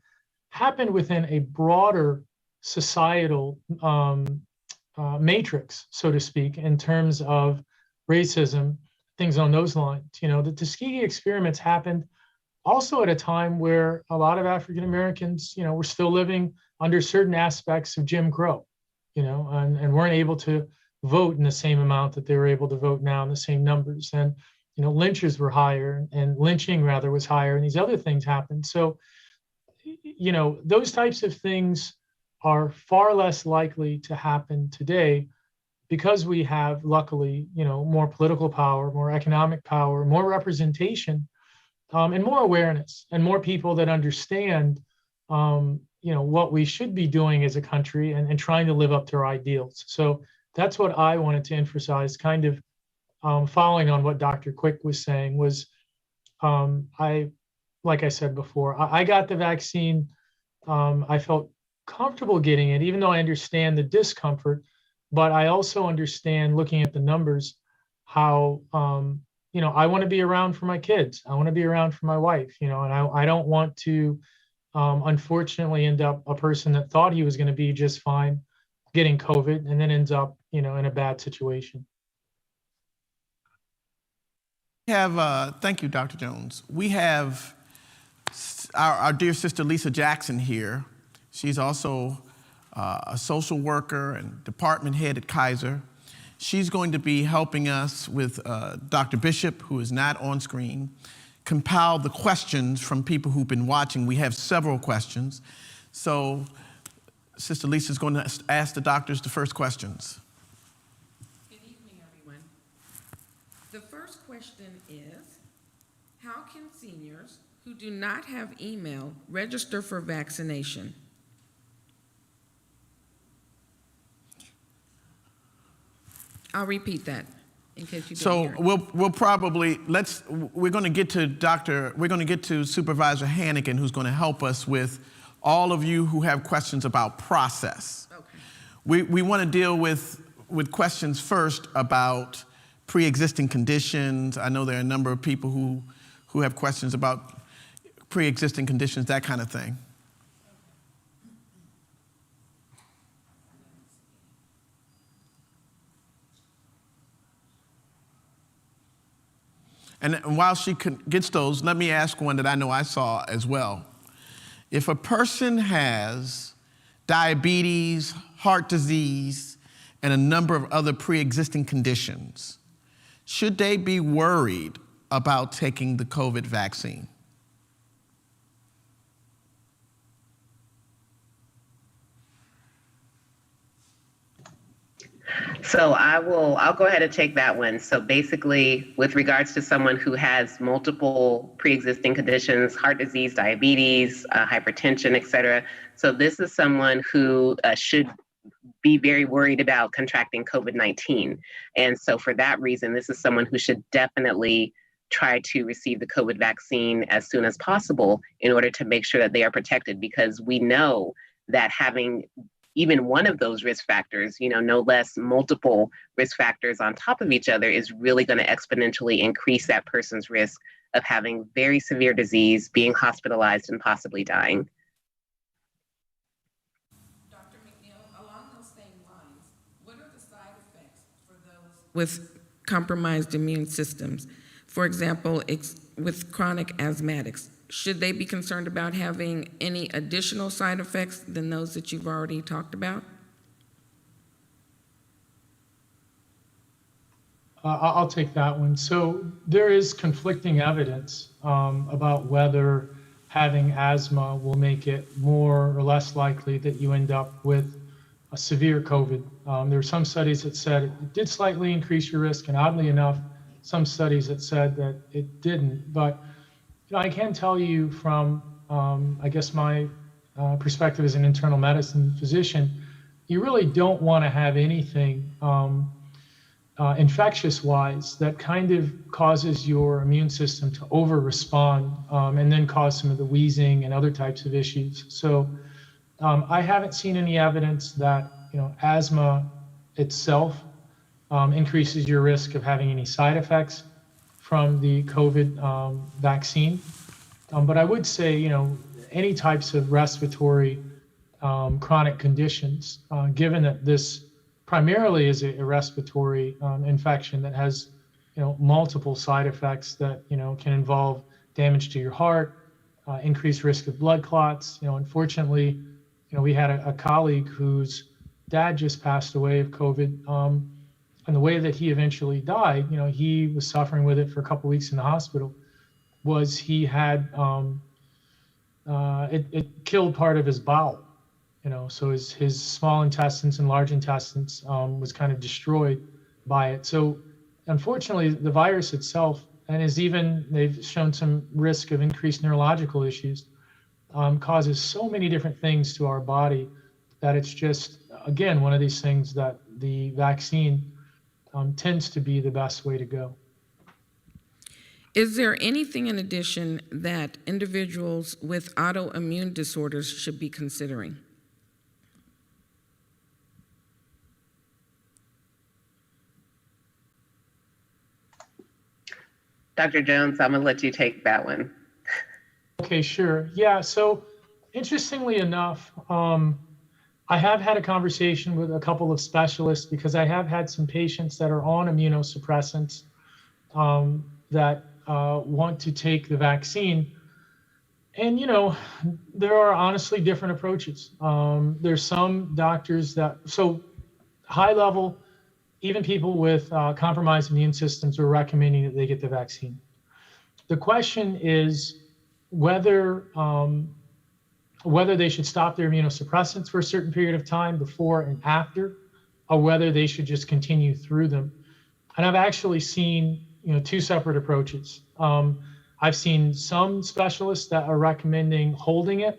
happened within a broader societal matrix, so to speak, in terms of racism, things on those lines. The Tuskegee experiments happened also at a time where a lot of African Americans, were still living under certain aspects of Jim Crow, and weren't able to vote in the same amount that they were able to vote now in the same numbers. And, lynchers were higher, and lynching rather was higher, and these other things happened. So, those types of things are far less likely to happen today because we have, luckily, more political power, more economic power, more representation, and more awareness, and more people that understand, what we should be doing as a country and trying to live up to our ideals. So that's what I wanted to emphasize, kind of following on what Dr. Quick was saying was, like I said before, I got the vaccine. I felt comfortable getting it, even though I understand the discomfort, but I also understand, looking at the numbers, how, I want to be around for my kids. I want to be around for my wife, and I don't want to, unfortunately, end up a person that thought he was going to be just fine getting COVID and then ends up, in a bad situation. Thank you, Dr. Jones. We have our dear sister Lisa Jackson here. She's also a social worker and department head at Kaiser. She's going to be helping us with Dr. Bishop, who is not on screen, compile the questions from people who've been watching. We have several questions. So Sister Lisa is going to ask the doctors the first questions. Good evening, everyone. The first question is, how can seniors who do not have email register for vaccination? I'll repeat that in case you didn't hear it. we'll probably, we're going to get to Supervisor Hannigan, who's going to help us with all of you who have questions about process. Okay. We want to deal with questions first about pre-existing conditions. I know there are a number of people who have questions about pre-existing conditions, that kind of thing. And while she gets those, let me ask one that I know I saw as well. If a person has diabetes, heart disease, and a number of other pre-existing conditions, should they be worried about taking the COVID vaccine? So I'll go ahead and take that one. So basically, with regards to someone who has multiple pre-existing conditions, heart disease, diabetes, hypertension, et cetera. So this is someone who should be very worried about contracting COVID-19. And so for that reason, this is someone who should definitely try to receive the COVID vaccine as soon as possible in order to make sure that they are protected, because we know that having even one of those risk factors, no less multiple risk factors on top of each other, is really going to exponentially increase that person's risk of having very severe disease, being hospitalized, and possibly dying. Dr. McNeil, along those same lines, what are the side effects for those with compromised immune systems? For example, with chronic asthmatics, should they be concerned about having any additional side effects than those that you've already talked about? I'll take that one. So there is conflicting evidence about whether having asthma will make it more or less likely that you end up with a severe COVID. There are some studies that said it did slightly increase your risk, and oddly enough, some studies that said that it didn't. But I can tell you from, I guess, my perspective as an internal medicine physician, you really don't want to have anything infectious-wise that kind of causes your immune system to over-respond and then cause some of the wheezing and other types of issues. So I haven't seen any evidence that asthma itself increases your risk of having any side effects from the COVID vaccine. But I would say, any types of respiratory chronic conditions, given that this primarily is a respiratory infection that has, multiple side effects that, can involve damage to your heart, increased risk of blood clots. Unfortunately, we had a colleague whose dad just passed away of COVID. And the way that he eventually died, he was suffering with it for a couple of weeks in the hospital, was he had, it killed part of his bowel, so his small intestines and large intestines was kind of destroyed by it. So unfortunately, the virus itself, and they've shown some risk of increased neurological issues, causes so many different things to our body that it's just, again, one of these things that the vaccine tends to be the best way to go. Is there anything in addition that individuals with autoimmune disorders should be considering? Dr. Jones, I'm going to let you take that one. Okay, sure. Yeah, so interestingly enough, I have had a conversation with a couple of specialists because I have had some patients that are on immunosuppressants that want to take the vaccine. And, there are honestly different approaches. There's some doctors so high level, even people with compromised immune systems are recommending that they get the vaccine. The question is whether they should stop their immunosuppressants for a certain period of time before and after, or whether they should just continue through them. And I've actually seen, two separate approaches. I've seen some specialists that are recommending holding your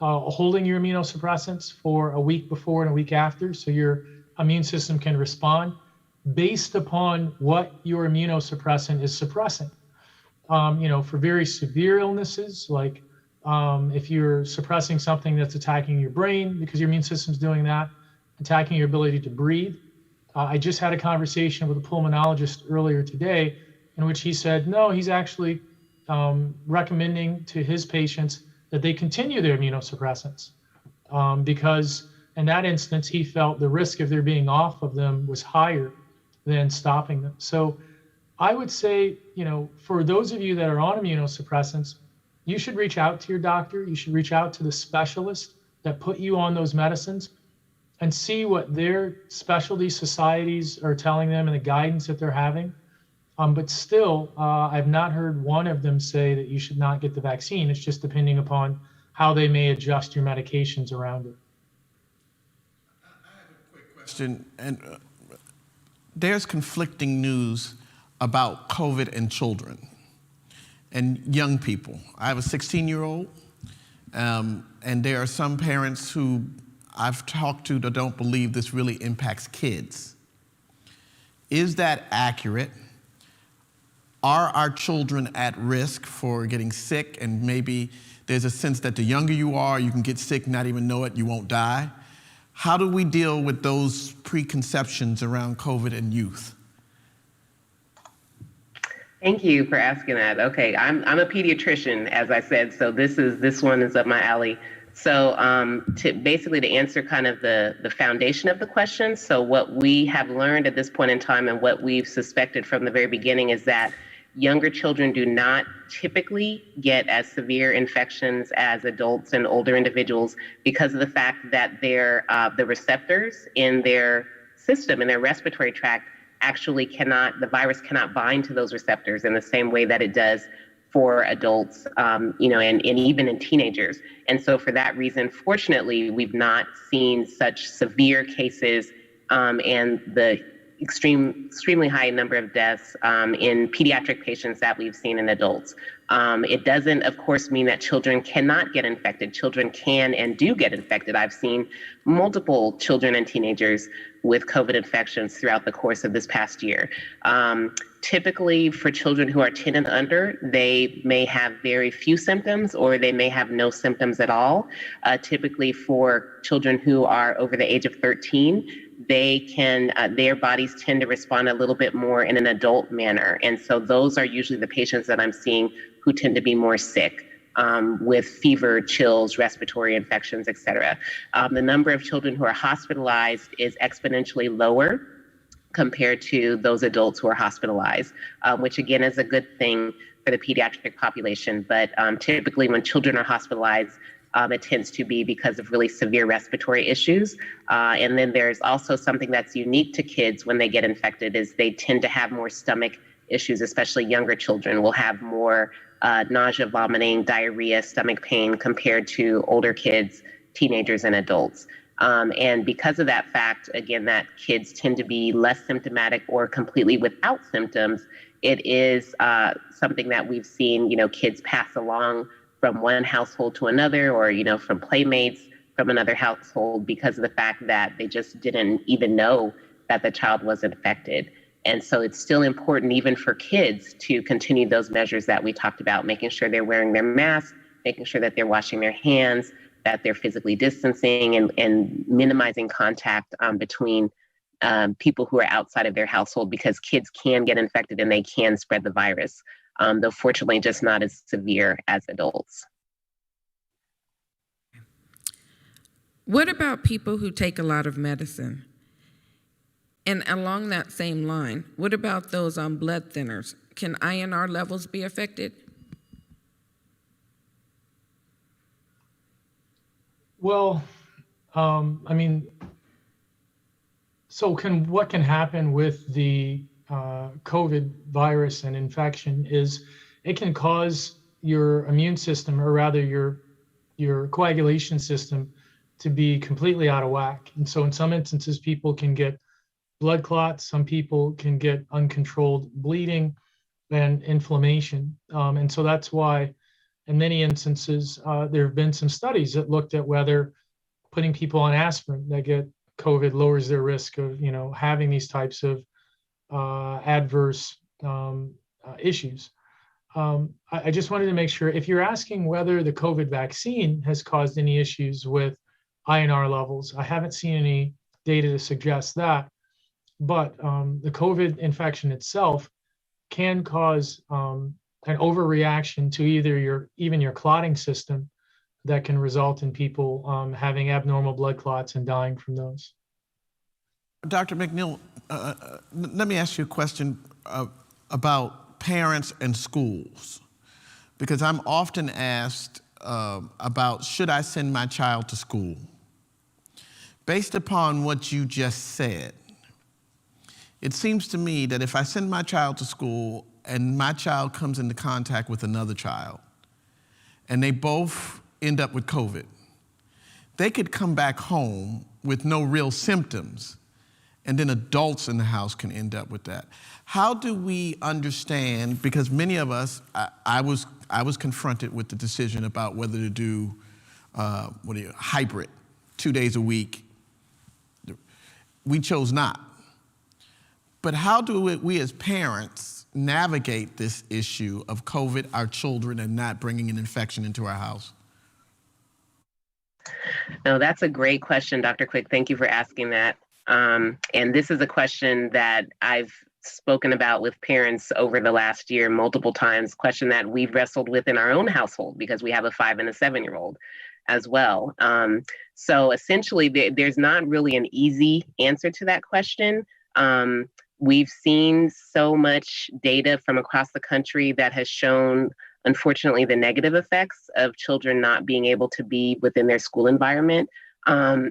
immunosuppressants for a week before and a week after, so your immune system can respond based upon what your immunosuppressant is suppressing. For very severe illnesses, like if you're suppressing something that's attacking your brain because your immune system's doing that, attacking your ability to breathe. I just had a conversation with a pulmonologist earlier today in which he said, no, he's actually recommending to his patients that they continue their immunosuppressants because in that instance, he felt the risk of their being off of them was higher than stopping them. So I would say, for those of you that are on immunosuppressants, you should reach out to your doctor. You should reach out to the specialist that put you on those medicines and see what their specialty societies are telling them and the guidance that they're having. But still, I've not heard one of them say that you should not get the vaccine. It's just depending upon how they may adjust your medications around it. I have a quick question, and there's conflicting news about COVID and children and young people. I have a 16-year-old, and there are some parents who I've talked to that don't believe this really impacts kids. Is that accurate? Are our children at risk for getting sick? And maybe there's a sense that the younger you are, you can get sick, not even know it, you won't die. How do we deal with those preconceptions around COVID and youth? Thank you for asking that. Okay, I'm a pediatrician, as I said, so this one is up my alley. So to answer kind of the foundation of the question, so what we have learned at this point in time and what we've suspected from the very beginning is that younger children do not typically get as severe infections as adults and older individuals because of the fact that the receptors in their system, in their respiratory tract, actually the virus cannot bind to those receptors in the same way that it does for adults, and even in teenagers. And so for that reason, fortunately, we've not seen such severe cases and the extremely high number of deaths in pediatric patients that we've seen in adults. It doesn't, of course, mean that children cannot get infected. Children can and do get infected. I've seen multiple children and teenagers with COVID infections throughout the course of this past year. Typically, for children who are 10 and under, they may have very few symptoms or they may have no symptoms at all. Typically, for children who are over the age of 13, their bodies tend to respond a little bit more in an adult manner. And so those are usually the patients that I'm seeing who tend to be more sick with fever, chills, respiratory infections, et cetera. The number of children who are hospitalized is exponentially lower compared to those adults who are hospitalized, which again is a good thing for the pediatric population. But typically when children are hospitalized, it tends to be because of really severe respiratory issues. And then there's also something that's unique to kids when they get infected is they tend to have more stomach issues, especially younger children will have more nausea, vomiting, diarrhea, stomach pain compared to older kids, teenagers, and adults. And because of that fact, again, that kids tend to be less symptomatic or completely without symptoms, it is something that we've seen, kids pass along from one household to another or, from playmates from another household because of the fact that they just didn't even know that the child was infected. And so it's still important even for kids to continue those measures that we talked about, making sure they're wearing their masks, making sure that they're washing their hands, that they're physically distancing and minimizing contact between people who are outside of their household because kids can get infected and they can spread the virus, though fortunately just not as severe as adults. What about people who take a lot of medicine? And along that same line, what about those on blood thinners? Can INR levels be affected? Well, what can happen with the COVID virus and infection is it can cause your immune system, or rather your coagulation system, to be completely out of whack. And so in some instances, people can get blood clots, some people can get uncontrolled bleeding and inflammation. And so that's why in many instances, there have been some studies that looked at whether putting people on aspirin that get COVID lowers their risk of, having these types of adverse issues. I just wanted to make sure, if you're asking whether the COVID vaccine has caused any issues with INR levels, I haven't seen any data to suggest that. But the COVID infection itself can cause an overreaction to even your clotting system that can result in people having abnormal blood clots and dying from those. Dr. McNeil, let me ask you a question about parents and schools, because I'm often asked about should I send my child to school? Based upon what you just said, it seems to me that if I send my child to school and my child comes into contact with another child and they both end up with COVID, they could come back home with no real symptoms, and then adults in the house can end up with that. How do we understand, because many of us, I was confronted with the decision about whether to do hybrid, 2 days a week. We chose not. But how do we as parents navigate this issue of COVID, our children, and not bringing an infection into our house? No, that's a great question, Dr. Quick. Thank you for asking that. And this is a question that I've spoken about with parents over the last year multiple times, question that we've wrestled with in our own household because we have a 5 and a 7-year-old as well. So essentially, there's not really an easy answer to that question. We've seen so much data from across the country that has shown, unfortunately, the negative effects of children not being able to be within their school environment.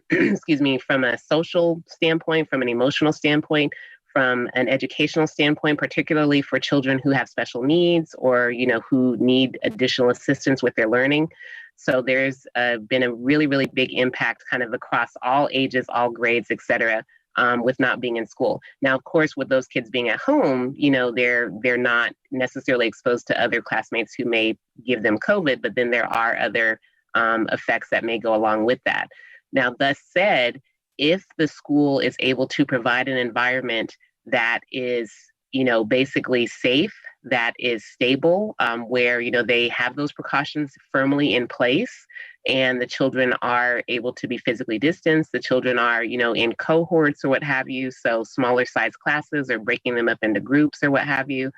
Excuse me, from a social standpoint, from an emotional standpoint, from an educational standpoint, particularly for children who have special needs or, who need additional assistance with their learning. So there's been a really, really big impact kind of across all ages, all grades, et cetera, with not being in school. Now, of course, with those kids being at home, they're not necessarily exposed to other classmates who may give them COVID, but then there are other effects that may go along with that. Now, thus said, if the school is able to provide an environment that is, basically safe, that is stable, where, they have those precautions firmly in place, and the children are able to be physically distanced, the children are, in cohorts or what have you, so smaller size classes or breaking them up into groups or what have you.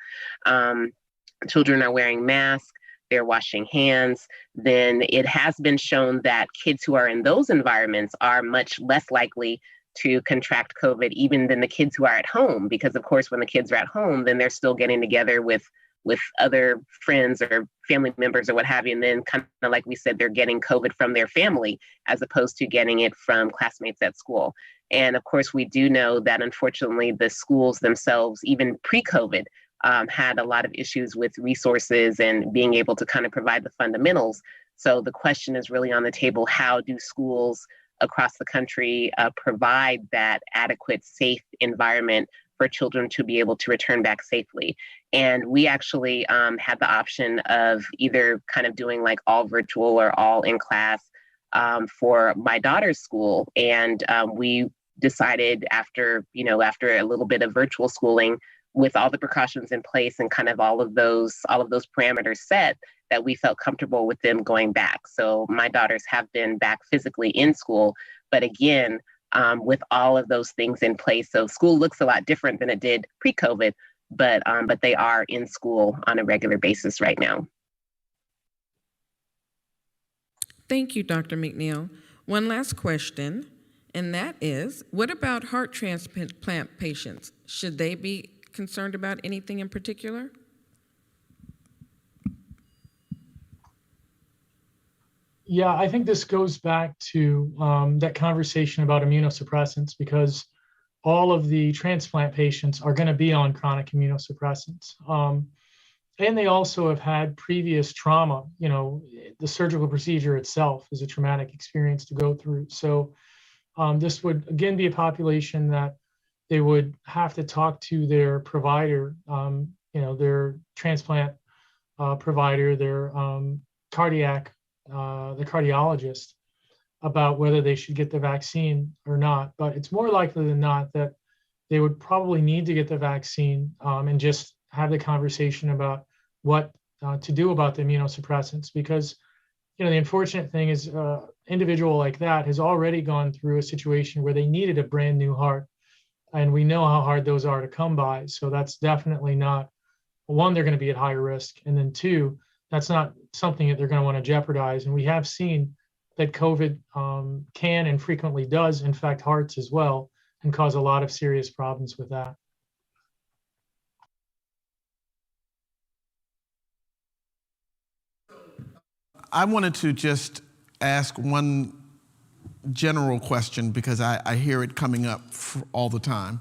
Children are wearing masks, they're washing hands, then it has been shown that kids who are in those environments are much less likely to contract COVID even than the kids who are at home. Because of course, when the kids are at home, then they're still getting together with other friends or family members or what have you. And then kind of like we said, they're getting COVID from their family as opposed to getting it from classmates at school. And of course, we do know that unfortunately the schools themselves, even pre-COVID, had a lot of issues with resources and being able to kind of provide the fundamentals. So the question is really on the table: how do schools across the country provide that adequate, safe environment for children to be able to return back safely? And we actually had the option of either kind of doing like all virtual or all in class for my daughter's school. And we decided after a little bit of virtual schooling, with all the precautions in place and kind of all of those parameters set, that we felt comfortable with them going back. So my daughters have been back physically in school, but again, with all of those things in place. So school looks a lot different than it did pre-COVID, but they are in school on a regular basis right now. Thank you, Dr. McNeil. One last question, and that is, what about heart transplant patients? Should they be concerned about anything in particular? Yeah, I think this goes back to that conversation about immunosuppressants, because all of the transplant patients are going to be on chronic immunosuppressants. And they also have had previous trauma. The surgical procedure itself is a traumatic experience to go through. So this would, again, be a population that they would have to talk to their provider, their transplant provider, their the cardiologist, about whether they should get the vaccine or not. But it's more likely than not that they would probably need to get the vaccine and just have the conversation about what to do about the immunosuppressants. Because, the unfortunate thing is individual like that has already gone through a situation where they needed a brand new heart. And we know how hard those are to come by. So that's definitely not, one, they're going to be at higher risk. And then two, that's not something that they're going to want to jeopardize. And we have seen that COVID can and frequently does infect hearts as well and cause a lot of serious problems with that. I wanted to just ask one general question because I hear it coming up all the time,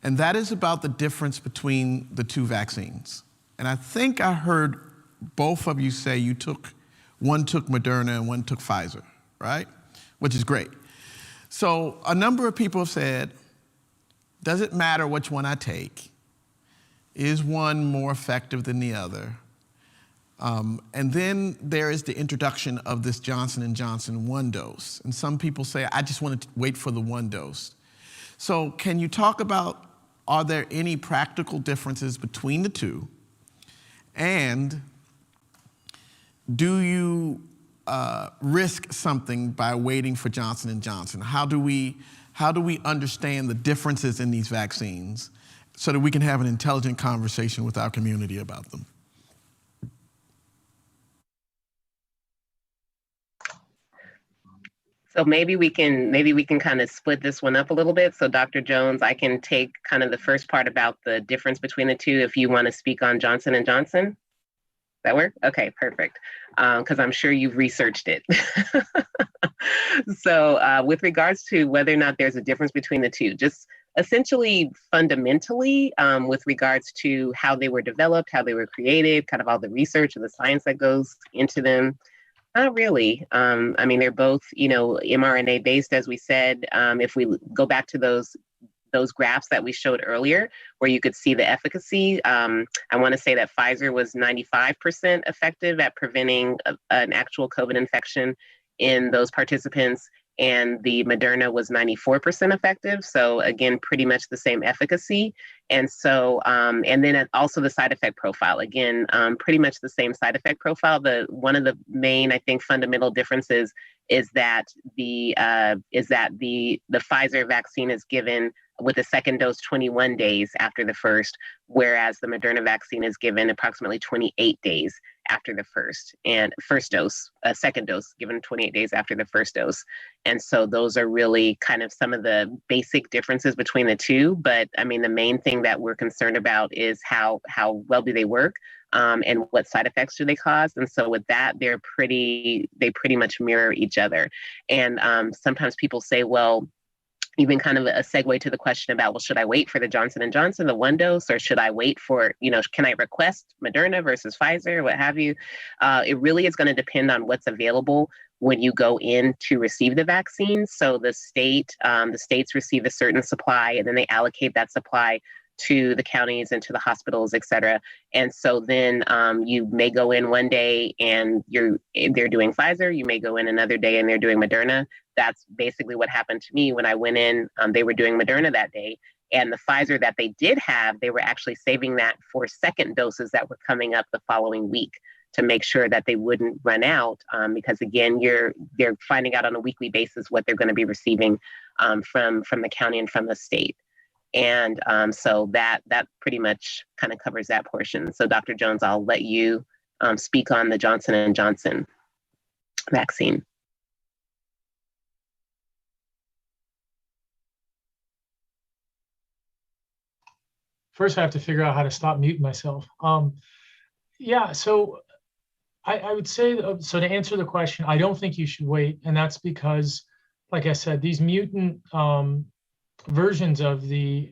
and that is about the difference between the two vaccines. And I think I heard both of you say one took Moderna and one took Pfizer, right? Which is great. So a number of people have said, does it matter which one I take? Is one more effective than the other? And then there is the introduction of this Johnson & Johnson 1 dose. And some people say, I just want to wait for the 1 dose. So can you talk about, are there any practical differences between the two? And do you risk something by waiting for Johnson & Johnson? How do we understand the differences in these vaccines so that we can have an intelligent conversation with our community about them? So maybe we can kind of split this one up a little bit. So Dr. Jones, I can take kind of the first part about the difference between the two if you want to speak on Johnson & Johnson. That work? Okay, perfect. Because I'm sure you've researched it. So with regards to whether or not there's a difference between the two, just essentially fundamentally with regards to how they were developed, how they were created, kind of all the research and the science that goes into them. Not really. I mean, they're both, mRNA based, as we said. If we go back to those graphs that we showed earlier, where you could see the efficacy, I want to say that Pfizer was 95% effective at preventing an actual COVID infection in those participants, and the Moderna was 94% effective. So again, pretty much the same efficacy. And so, and then also the side effect profile, again, pretty much the same side effect profile. One of the main, I think, fundamental differences is that the Pfizer vaccine is given with the second dose 21 days after the first, whereas the Moderna vaccine is given approximately 28 days after the first dose, second dose given 28 days after the first dose. And so those are really kind of some of the basic differences between the two. But I mean, the main thing that we're concerned about is how well do they work, and what side effects do they cause. And so with that, they pretty much mirror each other. And sometimes people say, well, even kind of a segue to the question about, well, should I wait for the Johnson & Johnson, the 1 dose, or should I wait for, can I request Moderna versus Pfizer, what have you? It really is going to depend on what's available when you go in to receive the vaccine. So the states receive a certain supply, and then they allocate that supply to the counties and to the hospitals, et cetera. And so then you may go in one day and they're doing Pfizer. You may go in another day and they're doing Moderna. That's basically what happened to me when I went in. They were doing Moderna that day. And the Pfizer that they did have, they were actually saving that for second doses that were coming up the following week to make sure that they wouldn't run out. Because again, they're finding out on a weekly basis what they're going to be receiving from the county and from the state. And so that pretty much kind of covers that portion. So Dr. Jones, I'll let you speak on the Johnson & Johnson vaccine. First, I have to figure out how to stop muting myself. Yeah, so I would say, so to answer the question, I don't think you should wait. And that's because, like I said, these mutant versions of the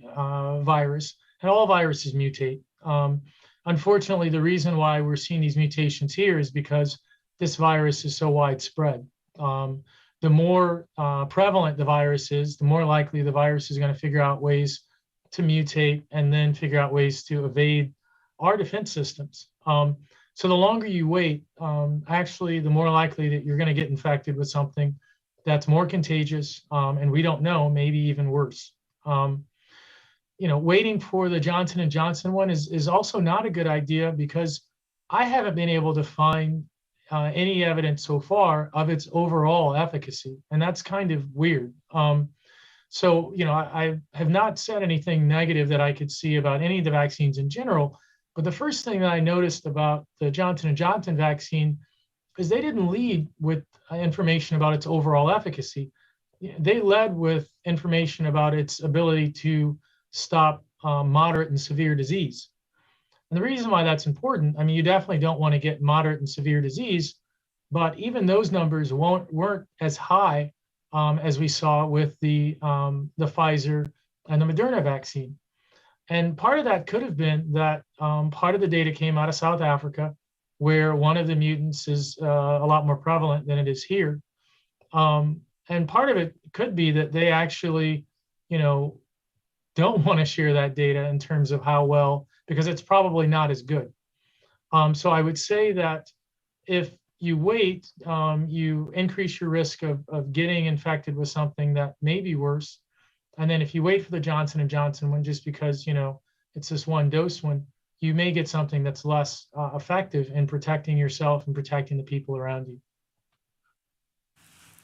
virus, and all viruses mutate. Unfortunately, the reason why we're seeing these mutations here is because this virus is so widespread. The more prevalent the virus is, the more likely the virus is going to figure out ways to mutate and then figure out ways to evade our defense systems. So the longer you wait, actually, the more likely that you're going to get infected with something that's more contagious, and we don't know, maybe even worse. Waiting for the Johnson & Johnson one is also not a good idea, because I haven't been able to find any evidence so far of its overall efficacy, and that's kind of weird. So, I have not said anything negative that I could see about any of the vaccines in general, but the first thing that I noticed about the Johnson & Johnson vaccine is they didn't lead with information about its overall efficacy. They led with information about its ability to stop moderate and severe disease. And the reason why that's important, I mean, you definitely don't want to get moderate and severe disease, But even those numbers weren't as high as we saw with the Pfizer and the Moderna vaccine. And part of that could have been that part of the data came out of South Africa, where one of the mutants is a lot more prevalent than it is here. And part of it could be that they actually, don't want to share that data in terms of how well, because it's probably not as good. So I would say that if you wait, you increase your risk of getting infected with something that may be worse. And then if you wait for the Johnson & Johnson one, just because, it's this one dose one, you may get something that's less effective in protecting yourself and protecting the people around you.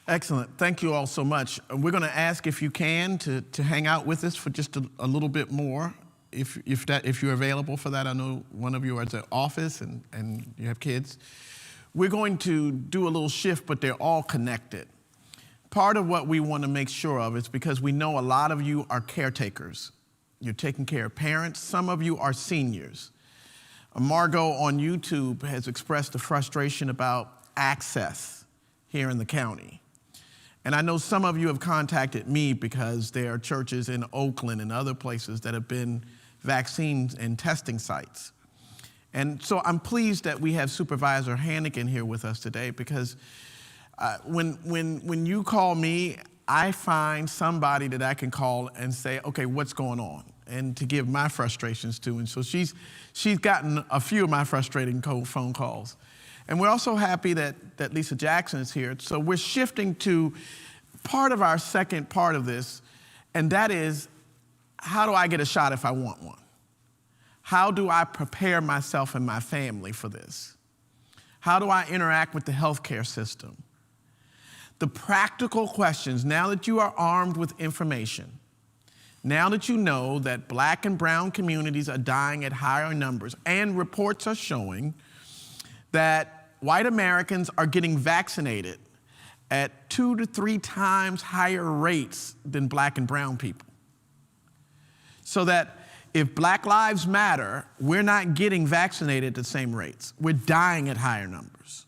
Excellent. Thank you all so much. We're going to ask if you can to hang out with us for just a little bit more, if you're available for that. I know one of you are at the office and you have kids. We're going to do a little shift, but they're all connected. Part of what we want to make sure of is because we know a lot of you are caretakers. You're taking care of parents. Some of you are seniors. Margot on YouTube has expressed a frustration about access here in the county. And I know some of you have contacted me because there are churches in Oakland and other places that have been vaccine and testing sites. And so I'm pleased that we have Supervisor Hannigan here with us today, because when you call me, I find somebody that I can call and say, okay, what's going on? And to give my frustrations to. And so she's gotten a few of my frustrating phone calls. And we're also happy that Lisa Jackson is here. So we're shifting to part of our second part of this, and that is, how do I get a shot if I want one? How do I prepare myself and my family for this? How do I interact with the healthcare system? The practical questions, now that you are armed with information, now that you know that Black and brown communities are dying at higher numbers, and reports are showing that white Americans are getting vaccinated at 2 to 3 times higher rates than Black and brown people. So that if Black lives matter, we're not getting vaccinated at the same rates. We're dying at higher numbers.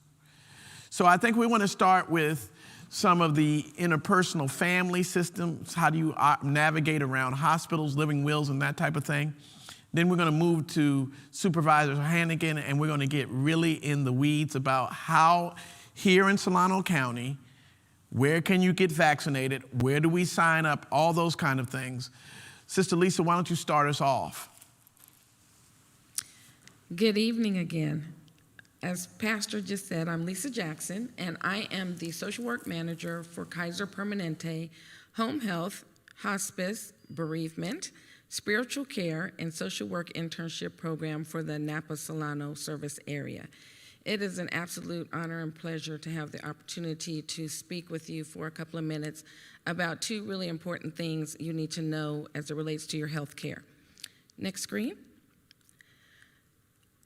So I think we want to start with some of the interpersonal family systems. How do you navigate around hospitals, living wills, and that type of thing? Then we're going to move to Supervisor Hannigan, and we're going to get really in the weeds about how here in Solano County, where can you get vaccinated? Where do we sign up? All those kind of things. Sister Lisa, why don't you start us off? Good evening again. As Pastor just said, I'm Lisa Jackson, and I am the social work manager for Kaiser Permanente Home Health, Hospice, Bereavement, Spiritual Care, and Social Work Internship Program for the Napa-Solano service area. It is an absolute honor and pleasure to have the opportunity to speak with you for a couple of minutes about 2 really important things you need to know as it relates to your health care. Next screen.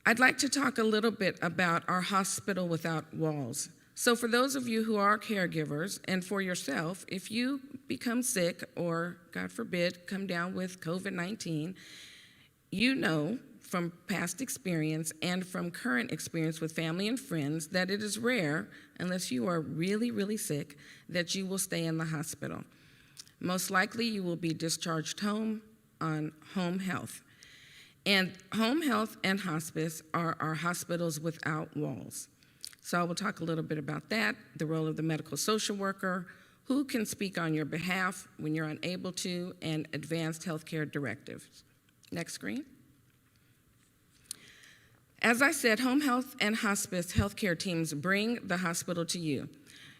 I'd like to talk a little bit about our hospital without walls. So for those of you who are caregivers, and for yourself, if you become sick or, God forbid, come down with COVID-19, you know from past experience and from current experience with family and friends that it is rare, unless you are really, really sick, that you will stay in the hospital. Most likely you will be discharged home on home health. And home health and hospice are our hospitals without walls. So I will talk a little bit about that, the role of the medical social worker, who can speak on your behalf when you're unable to, and advanced healthcare directives. Next screen. As I said, home health and hospice healthcare teams bring the hospital to you.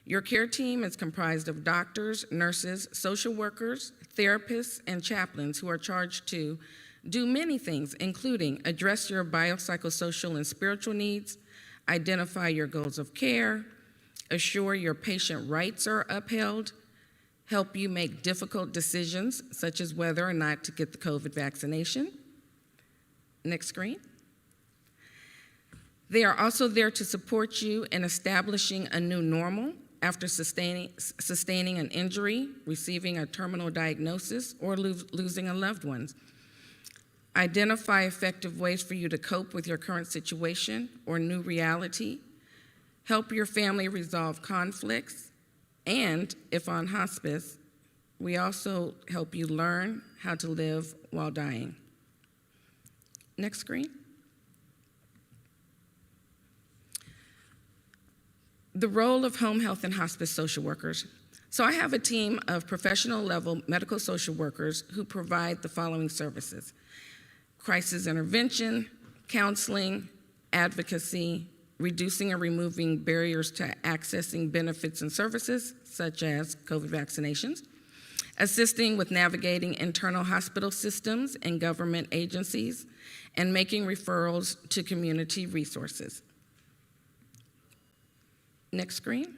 Your care team is comprised of doctors, nurses, social workers, therapists, and chaplains who are charged to do many things, including address your biopsychosocial and spiritual needs, identify your goals of care, assure your patient rights are upheld, help you make difficult decisions, such as whether or not to get the COVID vaccination. Next screen. They are also there to support you in establishing a new normal after sustaining an injury, receiving a terminal diagnosis, or losing a loved one. Identify effective ways for you to cope with your current situation or new reality. help your family resolve conflicts, and if on hospice, we also help you learn how to live while dying. Next screen. The role of home health and hospice social workers. So I have a team of professional level medical social workers who provide the following services: crisis intervention, counseling, advocacy, reducing and removing barriers to accessing benefits and services, such as COVID vaccinations, assisting with navigating internal hospital systems and government agencies, and making referrals to community resources. Next screen.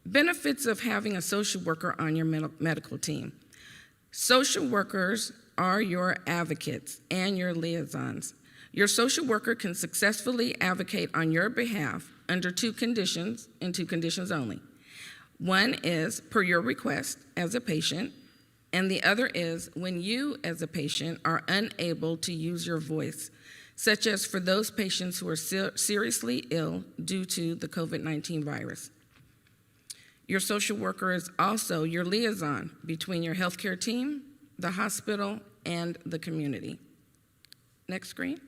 Benefits of having a social worker on your medical team. Social workers are your advocates and your liaisons. Your social worker can successfully advocate on your behalf under two conditions, and two conditions only. One is per your request as a patient, and the other is when you as a patient are unable to use your voice, such as for those patients who are seriously ill due to the COVID-19 virus. Your social worker is also your liaison between your healthcare team, the hospital, and the community. Next screen.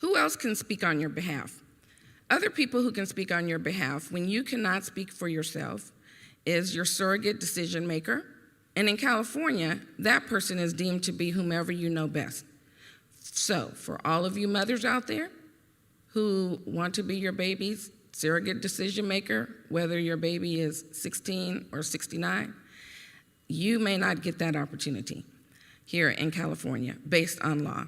Who else can speak on your behalf? Other people who can speak on your behalf when you cannot speak for yourself is your surrogate decision maker. And in California, that person is deemed to be whomever you know best. So for all of you mothers out there who want to be your baby's surrogate decision maker, whether your baby is 16 or 69, you may not get that opportunity here in California based on law.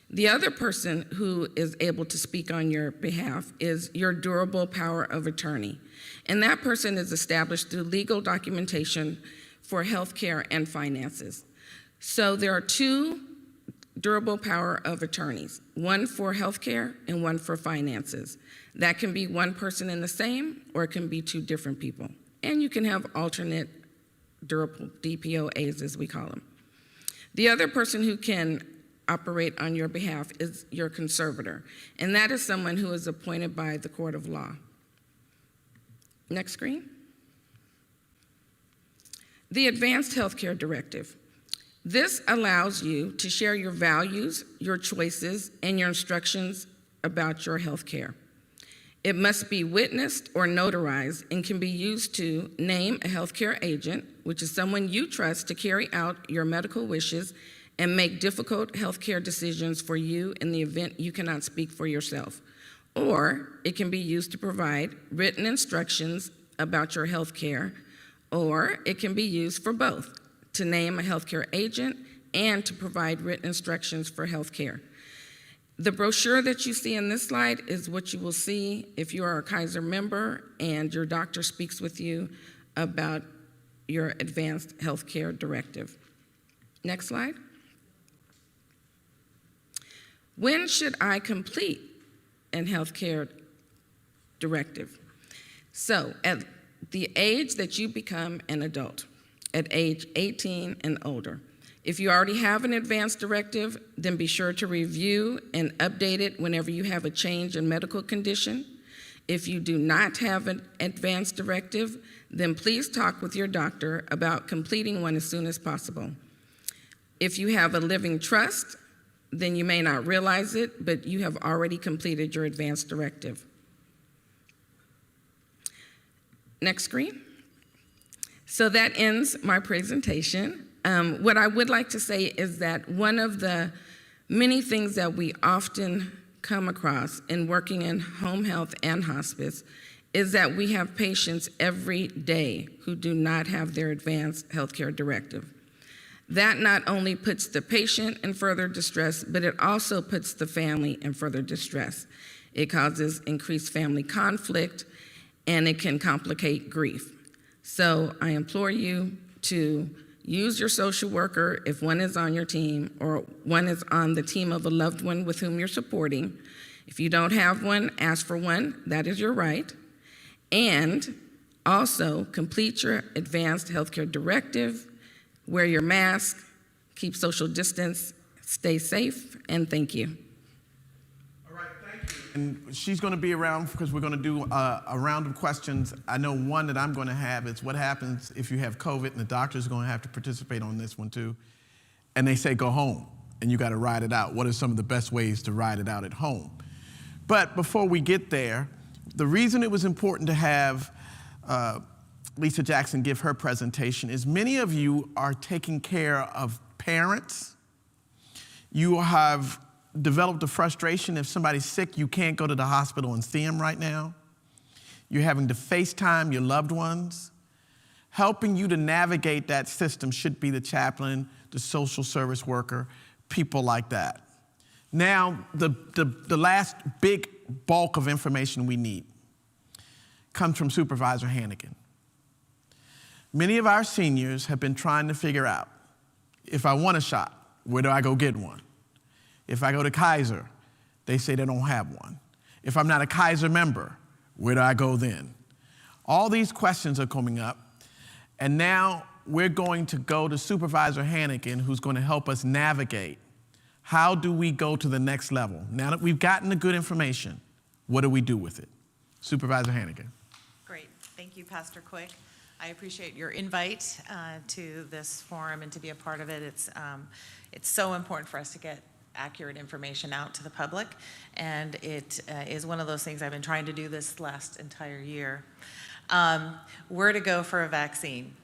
The other person who is able to speak on your behalf is your durable power of attorney. And that person is established through legal documentation for healthcare and finances. So there are two durable power of attorneys, one for healthcare and one for finances. That can be one person in the same, or it can be two different people. And you can have alternate durable DPOAs, as we call them. The other person who can operate on your behalf is your conservator, and that is someone who is appointed by the court of law. Next screen. The Advanced Healthcare Directive. This allows you to share your values, your choices, and your instructions about your health care. It must be witnessed or notarized and can be used to name a healthcare agent, which is someone you trust to carry out your medical wishes and make difficult healthcare decisions for you in the event you cannot speak for yourself. Or it can be used to provide written instructions about your health care, or it can be used for both, to name a healthcare agent and to provide written instructions for healthcare. The brochure that you see in this slide is what you will see if you are a Kaiser member and your doctor speaks with you about your Advanced Healthcare Directive. Next slide. When should I complete a healthcare directive? So at the age that you become an adult, at age 18 and older. If you already have an advanced directive, then be sure to review and update it whenever you have a change in medical condition. If you do not have an advanced directive, then please talk with your doctor about completing one as soon as possible. If you have a living trust, then you may not realize it, but you have already completed your advanced directive. Next screen. So that ends my presentation. What I would like to say is that one of the many things that we often come across in working in home health and hospice is that we have patients every day who do not have their advanced healthcare directive. That not only puts the patient in further distress, but it also puts the family in further distress. It causes increased family conflict, and it can complicate grief. So I implore you to use your social worker if one is on your team or one is on the team of a loved one with whom you're supporting. If you don't have one, ask for one. That is your right. And also complete your advanced healthcare directive, wear your mask, keep social distance, stay safe, and thank you. And she's going to be around because we're going to do a round of questions. I know one that I'm going to have is what happens if you have COVID, and the doctor's going to have to participate on this one too. And they say go home, and you got to ride it out. What are some of the best ways to ride it out at home? But before we get there, the reason it was important to have Lisa Jackson give her presentation is many of you are taking care of parents. You have developed a frustration if somebody's sick, you can't go to the hospital and see them right now. You're having to FaceTime your loved ones. Helping you to navigate that system should be the chaplain, the social service worker, people like that. Now, the last big bulk of information we need comes from Supervisor Hannigan. Many of our seniors have been trying to figure out, if I want a shot, where do I go get one? If I go to Kaiser, they say they don't have one. If I'm not a Kaiser member, where do I go then? All these questions are coming up, and now we're going to go to Supervisor Hannigan, who's going to help us navigate. How do we go to the next level? Now that we've gotten the good information, what do we do with it? Supervisor Hannigan. Great. Thank you, Pastor Quick. I appreciate your invite to this forum and to be a part of it. It's so important for us to get accurate information out to the public, and it is one of those things I've been trying to do this last entire year. Where to go for a vaccine?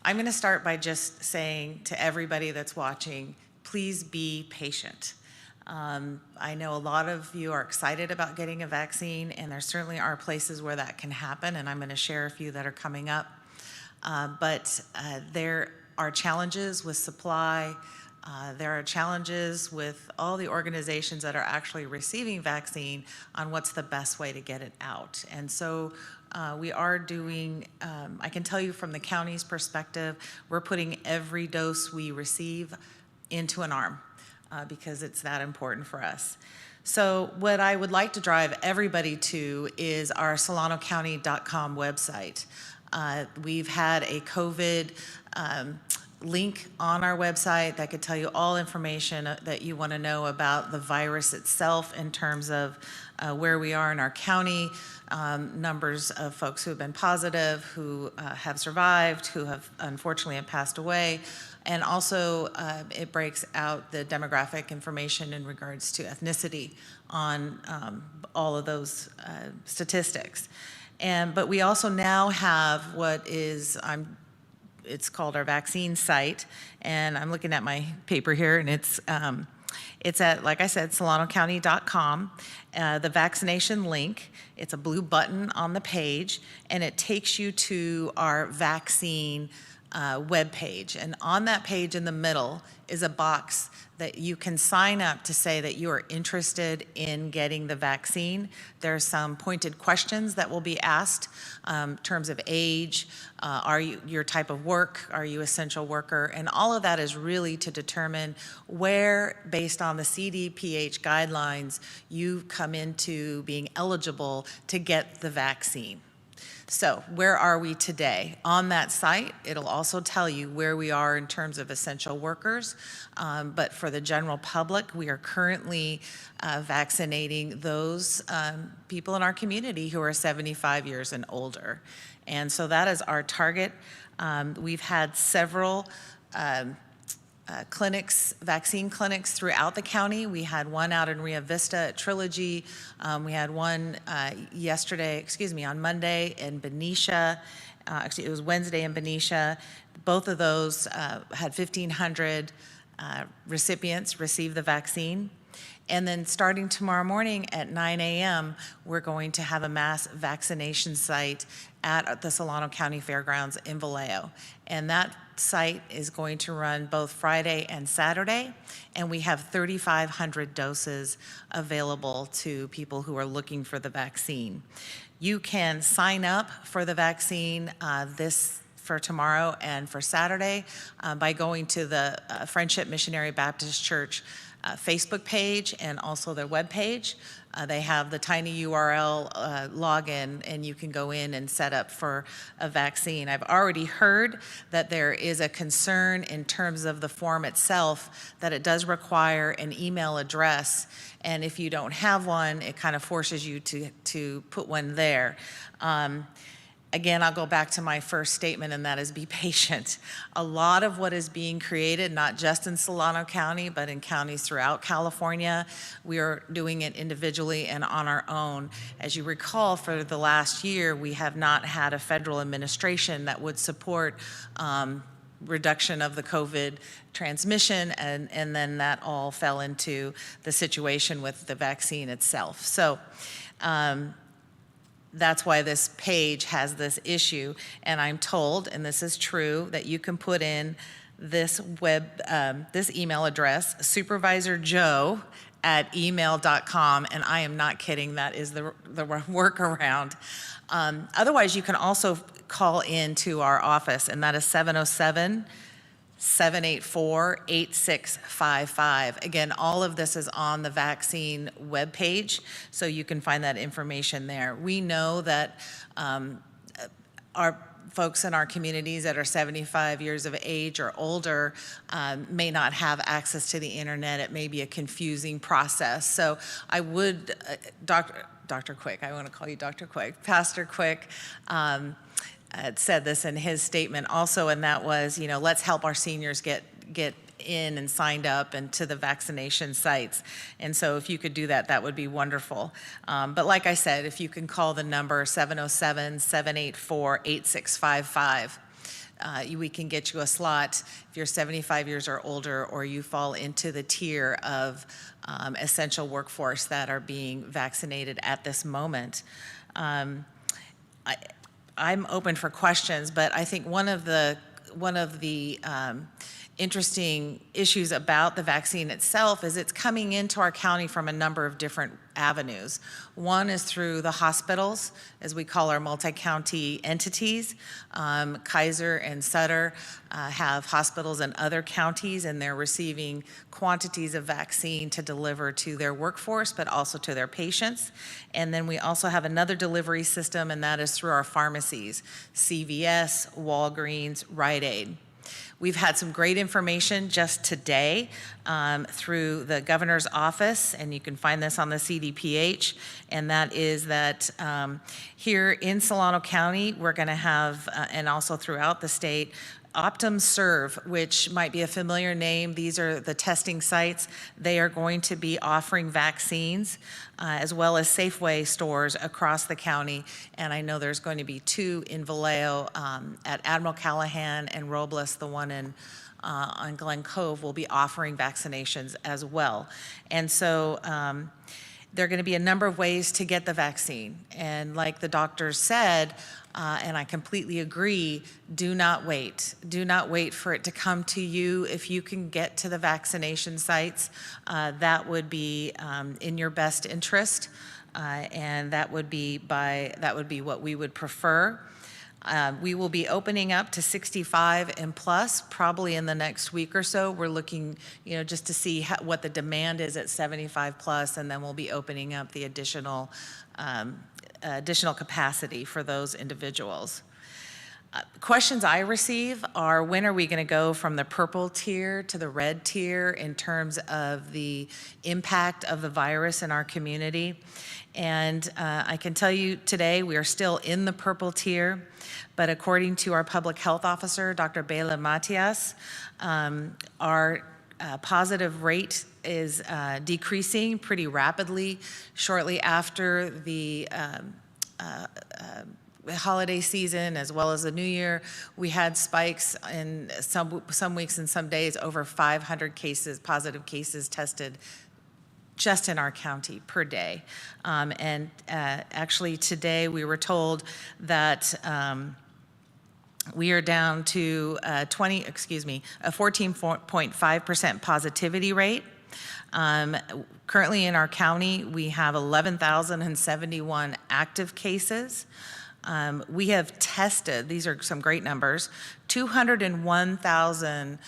I'm going to start by just saying to everybody that's watching, please be patient. I know a lot of you are excited about getting a vaccine, and there certainly are places where that can happen, and I'm going to share a few that are coming up. But there are challenges with supply. There are challenges with all the organizations that are actually receiving vaccine on what's the best way to get it out. And so we are doing, I can tell you from the county's perspective, we're putting every dose we receive into an arm because it's that important for us. So what I would like to drive everybody to is our SolanoCounty.com website. We've had a COVID link on our website that could tell you all information that you want to know about the virus itself in terms of where we are in our county, numbers of folks who have been positive, who have survived, who have unfortunately have passed away, and also it breaks out the demographic information in regards to ethnicity on all of those statistics. But we also now have what is, it's called our vaccine site, and I'm looking at my paper here, and it's at, like I said, SolanoCounty.com. The vaccination link, it's a blue button on the page, and it takes you to our vaccine web page. And on that page in the middle is a box that you can sign up to say that you are interested in getting the vaccine. There's some pointed questions that will be asked in terms of age, are you your type of work, are you essential worker, and all of that is really to determine where, based on the CDPH guidelines, you come into being eligible to get the vaccine. So where are we today? On that site, it'll also tell you where we are in terms of essential workers. But for the general public, we are currently vaccinating those people in our community who are 75 years and older. And so that is our target. We've had several clinics, vaccine clinics throughout the county. We had one out in Rio Vista at Trilogy. We had one on Monday in Benicia. Actually, it was Wednesday in Benicia. Both of those had 1,500 recipients receive the vaccine. And then starting tomorrow morning at 9 a.m., we're going to have a mass vaccination site at the Solano County Fairgrounds in Vallejo. And that site is going to run both Friday and Saturday, and we have 3,500 doses available to people who are looking for the vaccine. You can sign up for the vaccine for tomorrow and for Saturday by going to the Friendship Missionary Baptist Church Facebook page and also their web page. They have the tiny URL login, and you can go in and set up for a vaccine. I've already heard that there is a concern in terms of the form itself, that it does require an email address, and if you don't have one, it kind of forces you to put one there. Again, I'll go back to my first statement, and that is be patient. A lot of what is being created, not just in Solano County, but in counties throughout California, we are doing it individually and on our own. As you recall, for the last year, we have not had a federal administration that would support reduction of the COVID transmission, and then that all fell into the situation with the vaccine itself. So, that's why this page has this issue, and I'm told, and this is true, that you can put in this this email address, supervisorjoe@email.com, and I am not kidding, that is the workaround. Otherwise, you can also call in to our office, and that is 707-784-8655. Again, all of this is on the vaccine webpage, so you can find that information there. We know that our folks in our communities that are 75 years of age or older may not have access to the internet. It may be a confusing process. So I would, Dr. Quick, I want to call you Dr. Quick, Pastor Quick, said this in his statement also, and that was, you know, let's help our seniors get in and signed up and to the vaccination sites. And so if you could do that, that would be wonderful. But like I said, if you can call the number 707-784-8655, we can get you a slot if you're 75 years or older, or you fall into the tier of essential workforce that are being vaccinated at this moment. I'm open for questions, but I think one of the interesting issues about the vaccine itself is it's coming into our county from a number of different avenues. One is through the hospitals, as we call our multi-county entities. Kaiser and Sutter have hospitals in other counties, and they're receiving quantities of vaccine to deliver to their workforce, but also to their patients. And then we also have another delivery system, and that is through our pharmacies, CVS, Walgreens, Rite Aid. We've had some great information just today through the governor's office, and you can find this on the CDPH, and that is that here in Solano County, we're going to have, and also throughout the state, Optum Serve, which might be a familiar name. These are the testing sites. They are going to be offering vaccines as well as Safeway stores across the county. And I know there's going to be 2 in Vallejo at Admiral Callahan and Robles, the one in on Glen Cove will be offering vaccinations as well. And so there are going to be a number of ways to get the vaccine. And like the doctors said, and I completely agree, do not wait. Do not wait for it to come to you. If you can get to the vaccination sites, that would be in your best interest, and that would be what we would prefer. We will be opening up to 65 and plus probably in the next week or so. We're looking, just to see what the demand is at 75 plus, and then we'll be opening up the additional capacity for those individuals. Questions I receive are, when are we going to go from the purple tier to the red tier in terms of the impact of the virus in our community? And I can tell you today we are still in the purple tier, but according to our public health officer, Dr. Bela Matias, our positive rate is decreasing pretty rapidly. Shortly after the holiday season, as well as the new year, we had spikes in some weeks and some days, over 500 cases, positive cases tested just in our county per day. And actually today we were told that we are down to a 14.5% positivity rate. Currently in our county, we have 11,071 active cases. We have tested, these are some great numbers, 201,000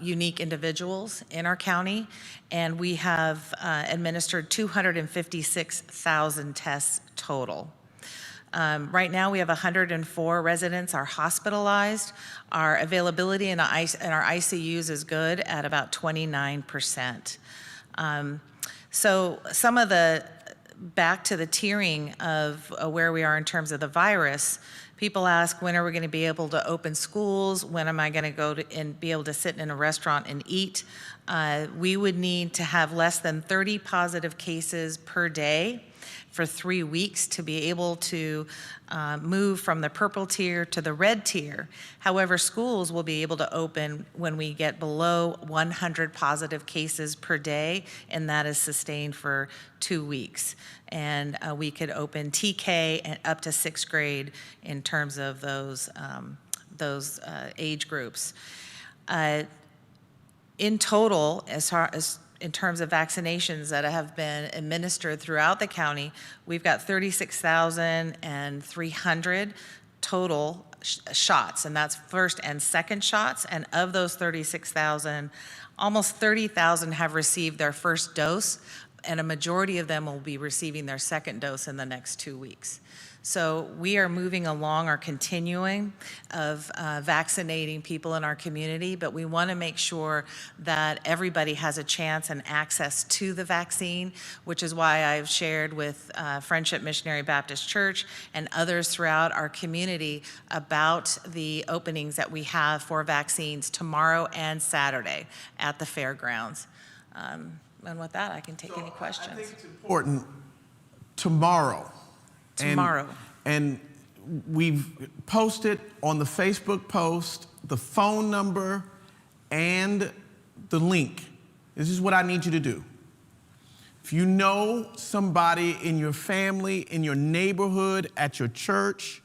unique individuals in our county, and we have administered 256,000 tests total. Right now, we have 104 residents are hospitalized. Our availability in our ICUs is good at about 29%. So some of back to the tiering of where we are in terms of the virus, people ask, when are we going to be able to open schools? When am I going to go and be able to sit in a restaurant and eat? We would need to have less than 30 positive cases per day for 3 weeks to be able to move from the purple tier to the red tier. However, schools will be able to open when we get below 100 positive cases per day, and that is sustained for 2 weeks. And we could open TK and up to 6th grade in terms of those age groups. In total, as far as in terms of vaccinations that have been administered throughout the county, we've got 36,300 total shots, and that's first and second shots. And of those 36,000, almost 30,000 have received their first dose, and a majority of them will be receiving their second dose in the next 2 weeks. So we are moving along our continuing of vaccinating people in our community, but we want to make sure that everybody has a chance and access to the vaccine, which is why I've shared with Friendship Missionary Baptist Church and others throughout our community about the openings that we have for vaccines tomorrow and Saturday at the fairgrounds. And with that, I can take any questions. I think it's important tomorrow. Tomorrow. And we've posted on the Facebook post the phone number and the link. This is what I need you to do. If you know somebody in your family, in your neighborhood, at your church,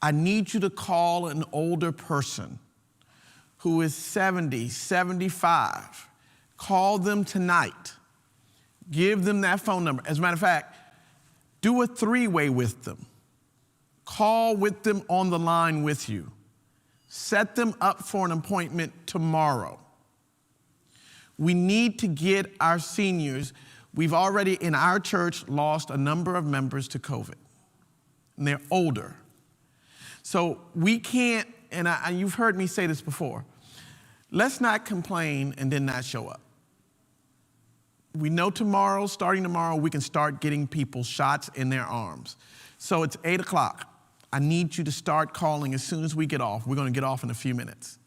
I need you to call an older person who is 70, 75. Call them tonight. Give them that phone number. As a matter of fact, do a three-way with them. Call with them on the line with you. Set them up for an appointment tomorrow. We need to get our seniors. We've already, in our church, lost a number of members to COVID, and they're older. So we can't, and you've heard me say this before, let's not complain and then not show up. We know tomorrow, starting tomorrow, we can start getting people shots in their arms. So it's 8 o'clock. I need you to start calling as soon as we get off. We're going to get off in a few minutes.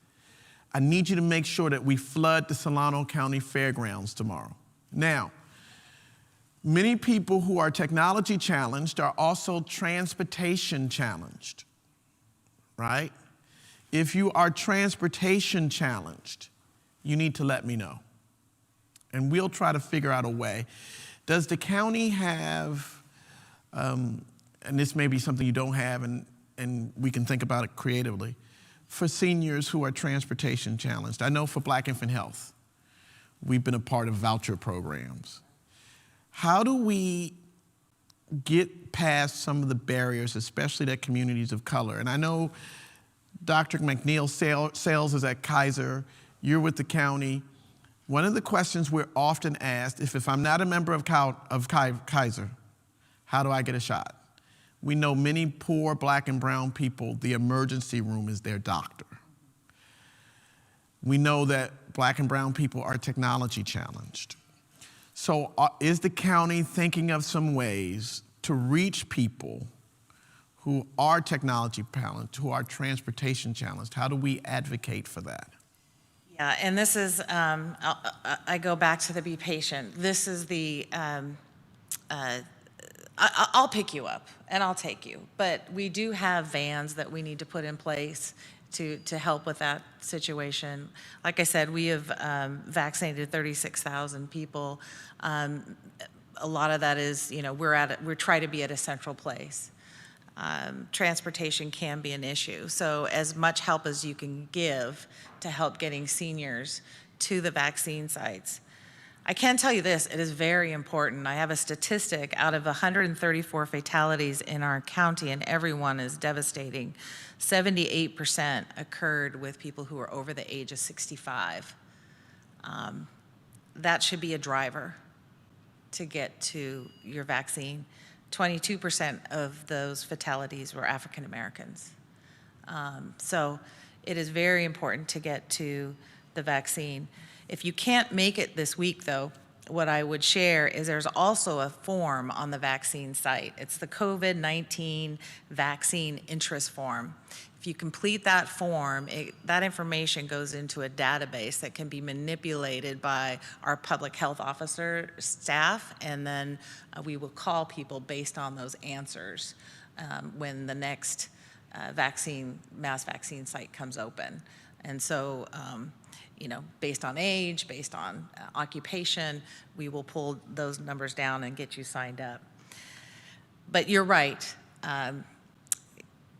I need you to make sure that we flood the Solano County Fairgrounds tomorrow. Now, many people who are technology challenged are also transportation challenged, right? If you are transportation challenged, you need to let me know. And we'll try to figure out a way. Does the county have, and this may be something you don't have, and we can think about it creatively, for seniors who are transportation challenged? I know for Black Infant Health, we've been a part of voucher programs. How do we get past some of the barriers, especially that communities of color? And I know Dr. McNeil Sales is at Kaiser, you're with the county. One of the questions we're often asked is, if I'm not a member of Kaiser, how do I get a shot? We know many poor Black and brown people, the emergency room is their doctor. We know that Black and brown people are technology challenged. So is the county thinking of some ways to reach people who are technology challenged, who are transportation challenged? How do we advocate for that? Yeah, and this is, I go back to the be patient. This is the, I'll pick you up and I'll take you, but we do have vans that we need to put in place to help with that situation. Like I said, we have vaccinated 36,000 people. A lot of that is, we're trying to be at a central place. Transportation can be an issue. So as much help as you can give to help getting seniors to the vaccine sites. I can tell you this, it is very important. I have a statistic out of 134 fatalities in our county, and everyone is devastating. 78% occurred with people who are over the age of 65. That should be a driver to get to your vaccine. 22% of those fatalities were African Americans. So it is very important to get to the vaccine. If you can't make it this week, though, what I would share is there's also a form on the vaccine site. It's the COVID-19 vaccine interest form. If you complete that form, that information goes into a database that can be manipulated by our public health officer staff, and then we will call people based on those answers when the next mass vaccine site comes open. And so, based on age, based on occupation, we will pull those numbers down and get you signed up. But you're right.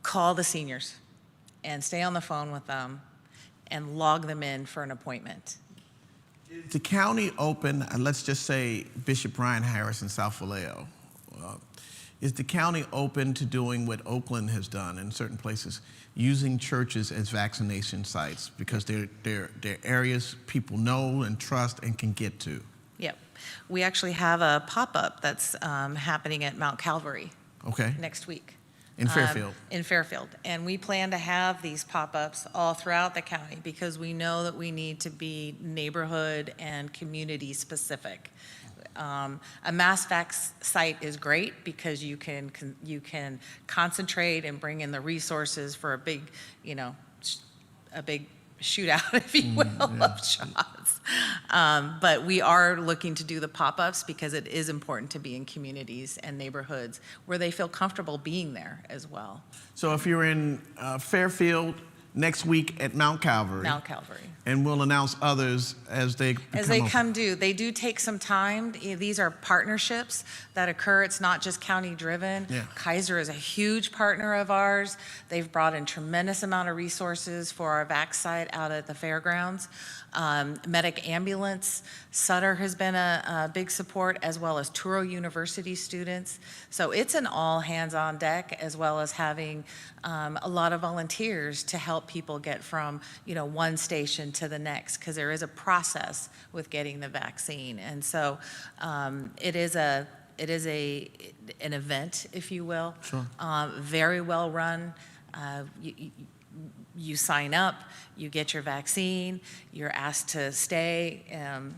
Call the seniors and stay on the phone with them and log them in for an appointment. Is the county open, and let's just say Bishop Brian Harris in South Vallejo, is the county open to doing what Oakland has done in certain places, using churches as vaccination sites because they're areas people know and trust and can get to? Yep. We actually have a pop-up that's happening at Mount Calvary next week. In Fairfield. In Fairfield. And we plan to have these pop-ups all throughout the county because we know that we need to be neighborhood and community specific. A mass vac site is great because you can concentrate and bring in the resources for a big shootout, if you will, of shots. But we are looking to do the pop-ups because it is important to be in communities and neighborhoods where they feel comfortable being there as well. So if you're in Fairfield next week at Mount Calvary. And we'll announce others as they come due. They do take some time. These are partnerships that occur. It's not just county driven. Yeah. Kaiser is a huge partner of ours. They've brought in tremendous amount of resources for our vac site out at the fairgrounds. Medic Ambulance, Sutter has been a big support, as well as Touro University students. So it's an all hands on deck, as well as having a lot of volunteers to help people get from one station to the next, because there is a process with getting the vaccine. And so it is an event, if you will. Sure. Very well run. You sign up, you get your vaccine, you're asked to stay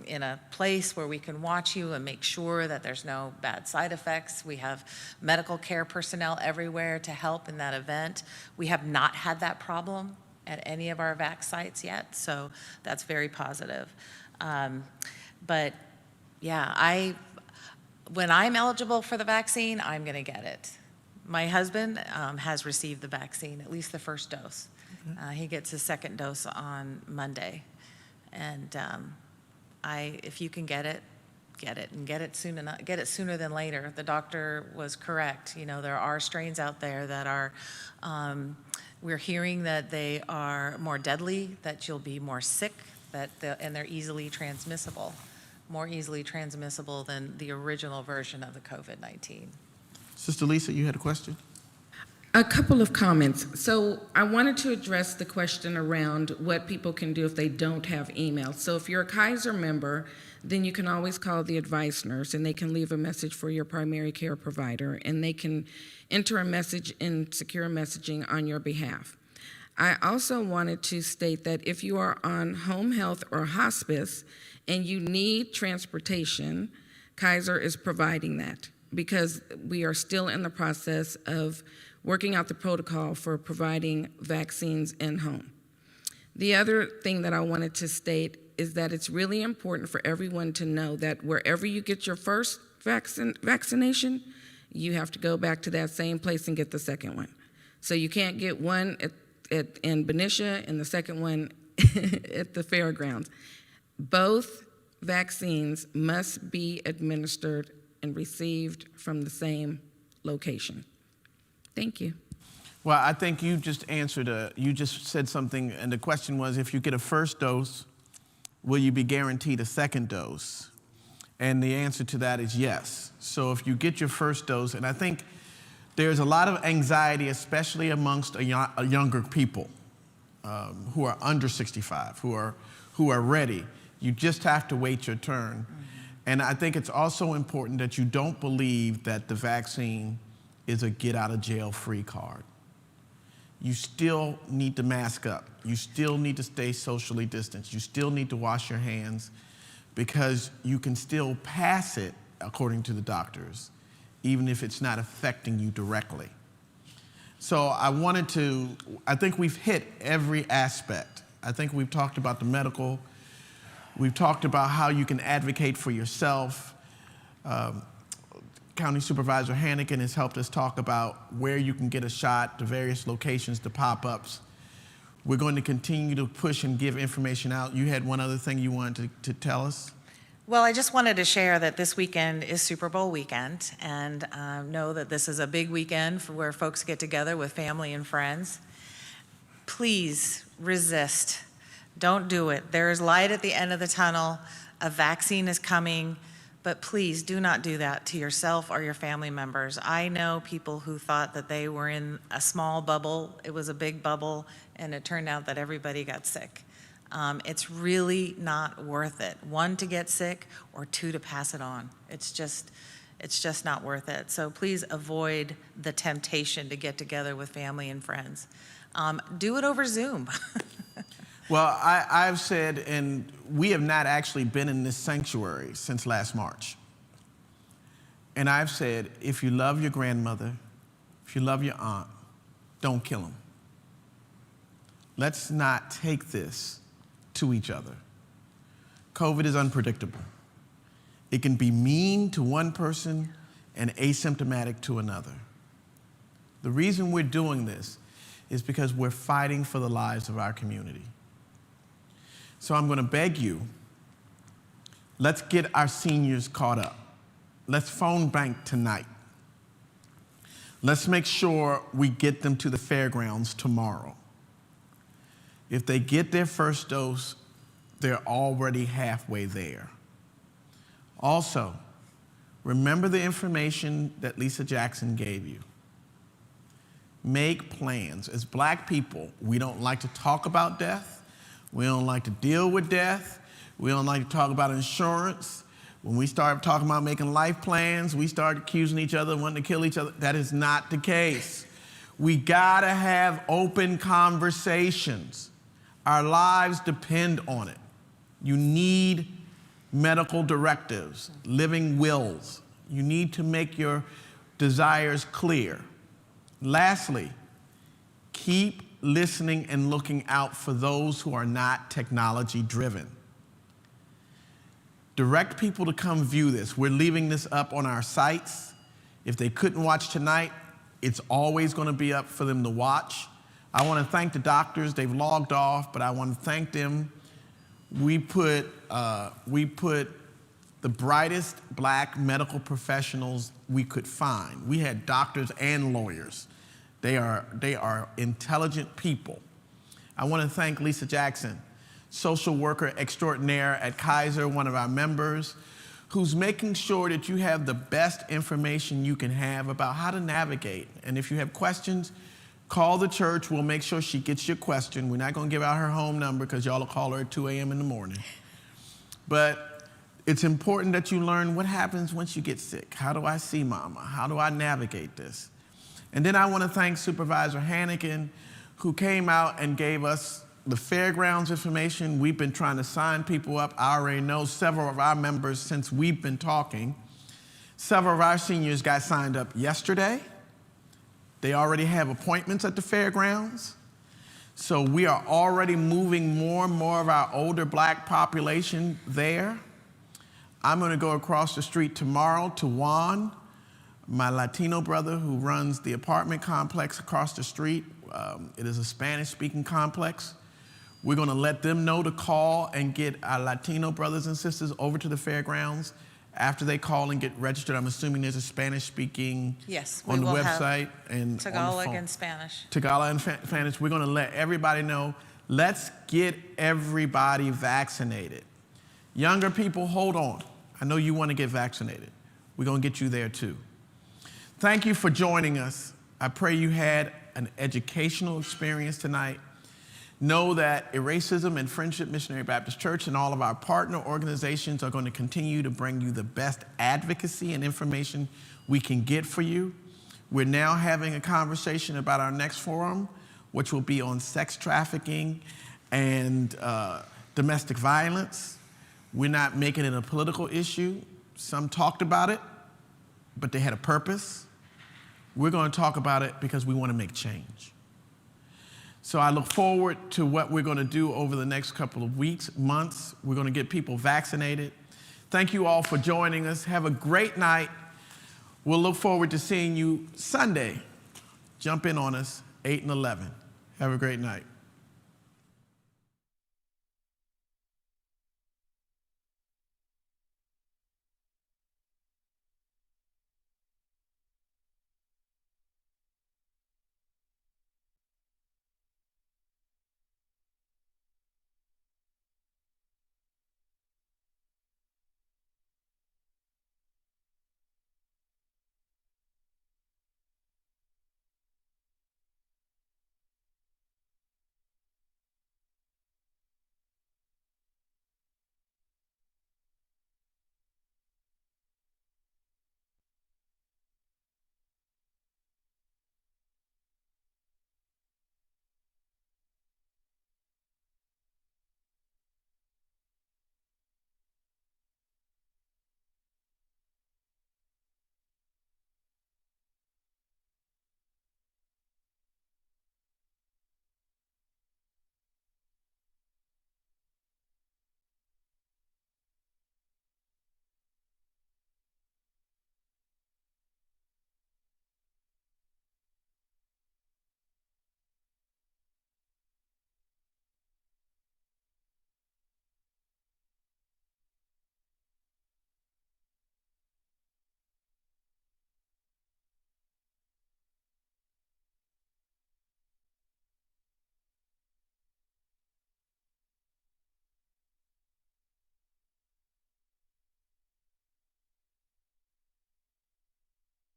in a place where we can watch you and make sure that there's no bad side effects. We have medical care personnel everywhere to help in that event. We have not had that problem at any of our vac sites yet, so that's very positive. But yeah, when I'm eligible for the vaccine, I'm gonna get it. My husband has received the vaccine, at least the first dose. He gets his second dose on Monday. And if you can get it, and get it soon enough, get it sooner than later. The doctor was correct. There are strains out there that are, we're hearing that they are more deadly, that you'll be more sick, and they're easily transmissible, more easily transmissible than the original version of the COVID-19. Sister Lisa, you had a question? A couple of comments. So I wanted to address the question around what people can do if they don't have email. So if you're a Kaiser member, then you can always call the advice nurse, and they can leave a message for your primary care provider, and they can enter a message in secure messaging on your behalf. I also wanted to state that if you are on home health or hospice and you need transportation, Kaiser is providing that, because we are still in the process of working out the protocol for providing vaccines in home. The other thing that I wanted to state is that it's really important for everyone to know that wherever you get your first vaccination, you have to go back to that same place and get the second one. So you can't get one in Benicia and the second one at the fairgrounds. Both vaccines must be administered and received from the same location. Thank you. Well, I think you just answered, you just said something, and the question was, if you get a first dose, will you be guaranteed a second dose? And the answer to that is yes. So if you get your first dose, and I think there's a lot of anxiety, especially amongst younger people who are under 65, who are ready. You just have to wait your turn. And I think it's also important that you don't believe that the vaccine is a get out of jail free card. You still need to mask up. You still need to stay socially distanced. You still need to wash your hands, because you can still pass it, according to the doctors, even if it's not affecting you directly. So I think we've hit every aspect. I think we've talked about the medical. We've talked about how you can advocate for yourself. County Supervisor Hannigan has helped us talk about where you can get a shot, the various locations, the pop-ups. We're going to continue to push and give information out. You had one other thing you wanted to tell us? Well, I just wanted to share that this weekend is Super Bowl weekend, and know that this is a big weekend for where folks get together with family and friends. Please resist. Don't do it. There is light at the end of the tunnel. A vaccine is coming, but please do not do that to yourself or your family members. I know people who thought that they were in a small bubble. It was a big bubble, and it turned out that everybody got sick. It's really not worth it. One, to get sick, or two, to pass it on. It's just not worth it. So please avoid the temptation to get together with family and friends. Do it over Zoom. Well, I've said, and we have not actually been in this sanctuary since last March. And I've said, if you love your grandmother, if you love your aunt, don't kill them. Let's not take this to each other. COVID is unpredictable. It can be mean to one person and asymptomatic to another. The reason we're doing this is because we're fighting for the lives of our community. So I'm going to beg you, let's get our seniors caught up. Let's phone bank tonight. Let's make sure we get them to the fairgrounds tomorrow. If they get their first dose, they're already halfway there. Also, remember the information that Lisa Jackson gave you. Make plans. As Black people, we don't like to talk about death. We don't like to deal with death. We don't like to talk about insurance. When we start talking about making life plans, we start accusing each other, wanting to kill each other. That is not the case. We gotta have open conversations. Our lives depend on it. You need medical directives, living wills. You need to make your desires clear. Lastly, keep listening and looking out for those who are not technology driven. Direct people to come view this. We're leaving this up on our sites. If they couldn't watch tonight, it's always going to be up for them to watch. I want to thank the doctors. They've logged off, but I want to thank them. We put the brightest Black medical professionals we could find. We had doctors and lawyers. They are intelligent people. I want to thank Lisa Jackson, social worker extraordinaire at Kaiser, one of our members, who's making sure that you have the best information you can have about how to navigate. And if you have questions, call the church. We'll make sure she gets your question. We're not going to give out her home number because y'all will call her at 2 a.m. in the morning. But it's important that you learn what happens once you get sick. How do I see mama? How do I navigate this? And then I want to thank Supervisor Hannigan, who came out and gave us the fairgrounds information. We've been trying to sign people up. I already know several of our members since we've been talking. Several of our seniors got signed up yesterday. They already have appointments at the fairgrounds. So we are already moving more and more of our older Black population there. I'm going to go across the street tomorrow to Juan, my Latino brother who runs the apartment complex across the street. It is a Spanish-speaking complex. We're going to let them know to call and get our Latino brothers and sisters over to the fairgrounds. After they call and get registered, I'm assuming there's a Spanish-speaking Yes, on the will website and Tagalog on the phone. and Spanish. Tagalog and Spanish. We're going to let everybody know. Let's get everybody vaccinated. Younger people, hold on. I know you want to get vaccinated. We're going to get you there too. Thank you for joining us. I pray you had an educational experience tonight. Know that Racism and Friendship Missionary Baptist Church and all of our partner organizations are going to continue to bring you the best advocacy and information we can get for you. We're now having a conversation about our next forum, which will be on sex trafficking and domestic violence. We're not making it a political issue. Some talked about it, but they had a purpose. We're going to talk about it because we want to make change. So I look forward to what we're going to do over the next couple of weeks, months. We're going to get people vaccinated. Thank you all for joining us. Have a great night. We'll look forward to seeing you Sunday. Jump in on us, 8 and 11. Have a great night.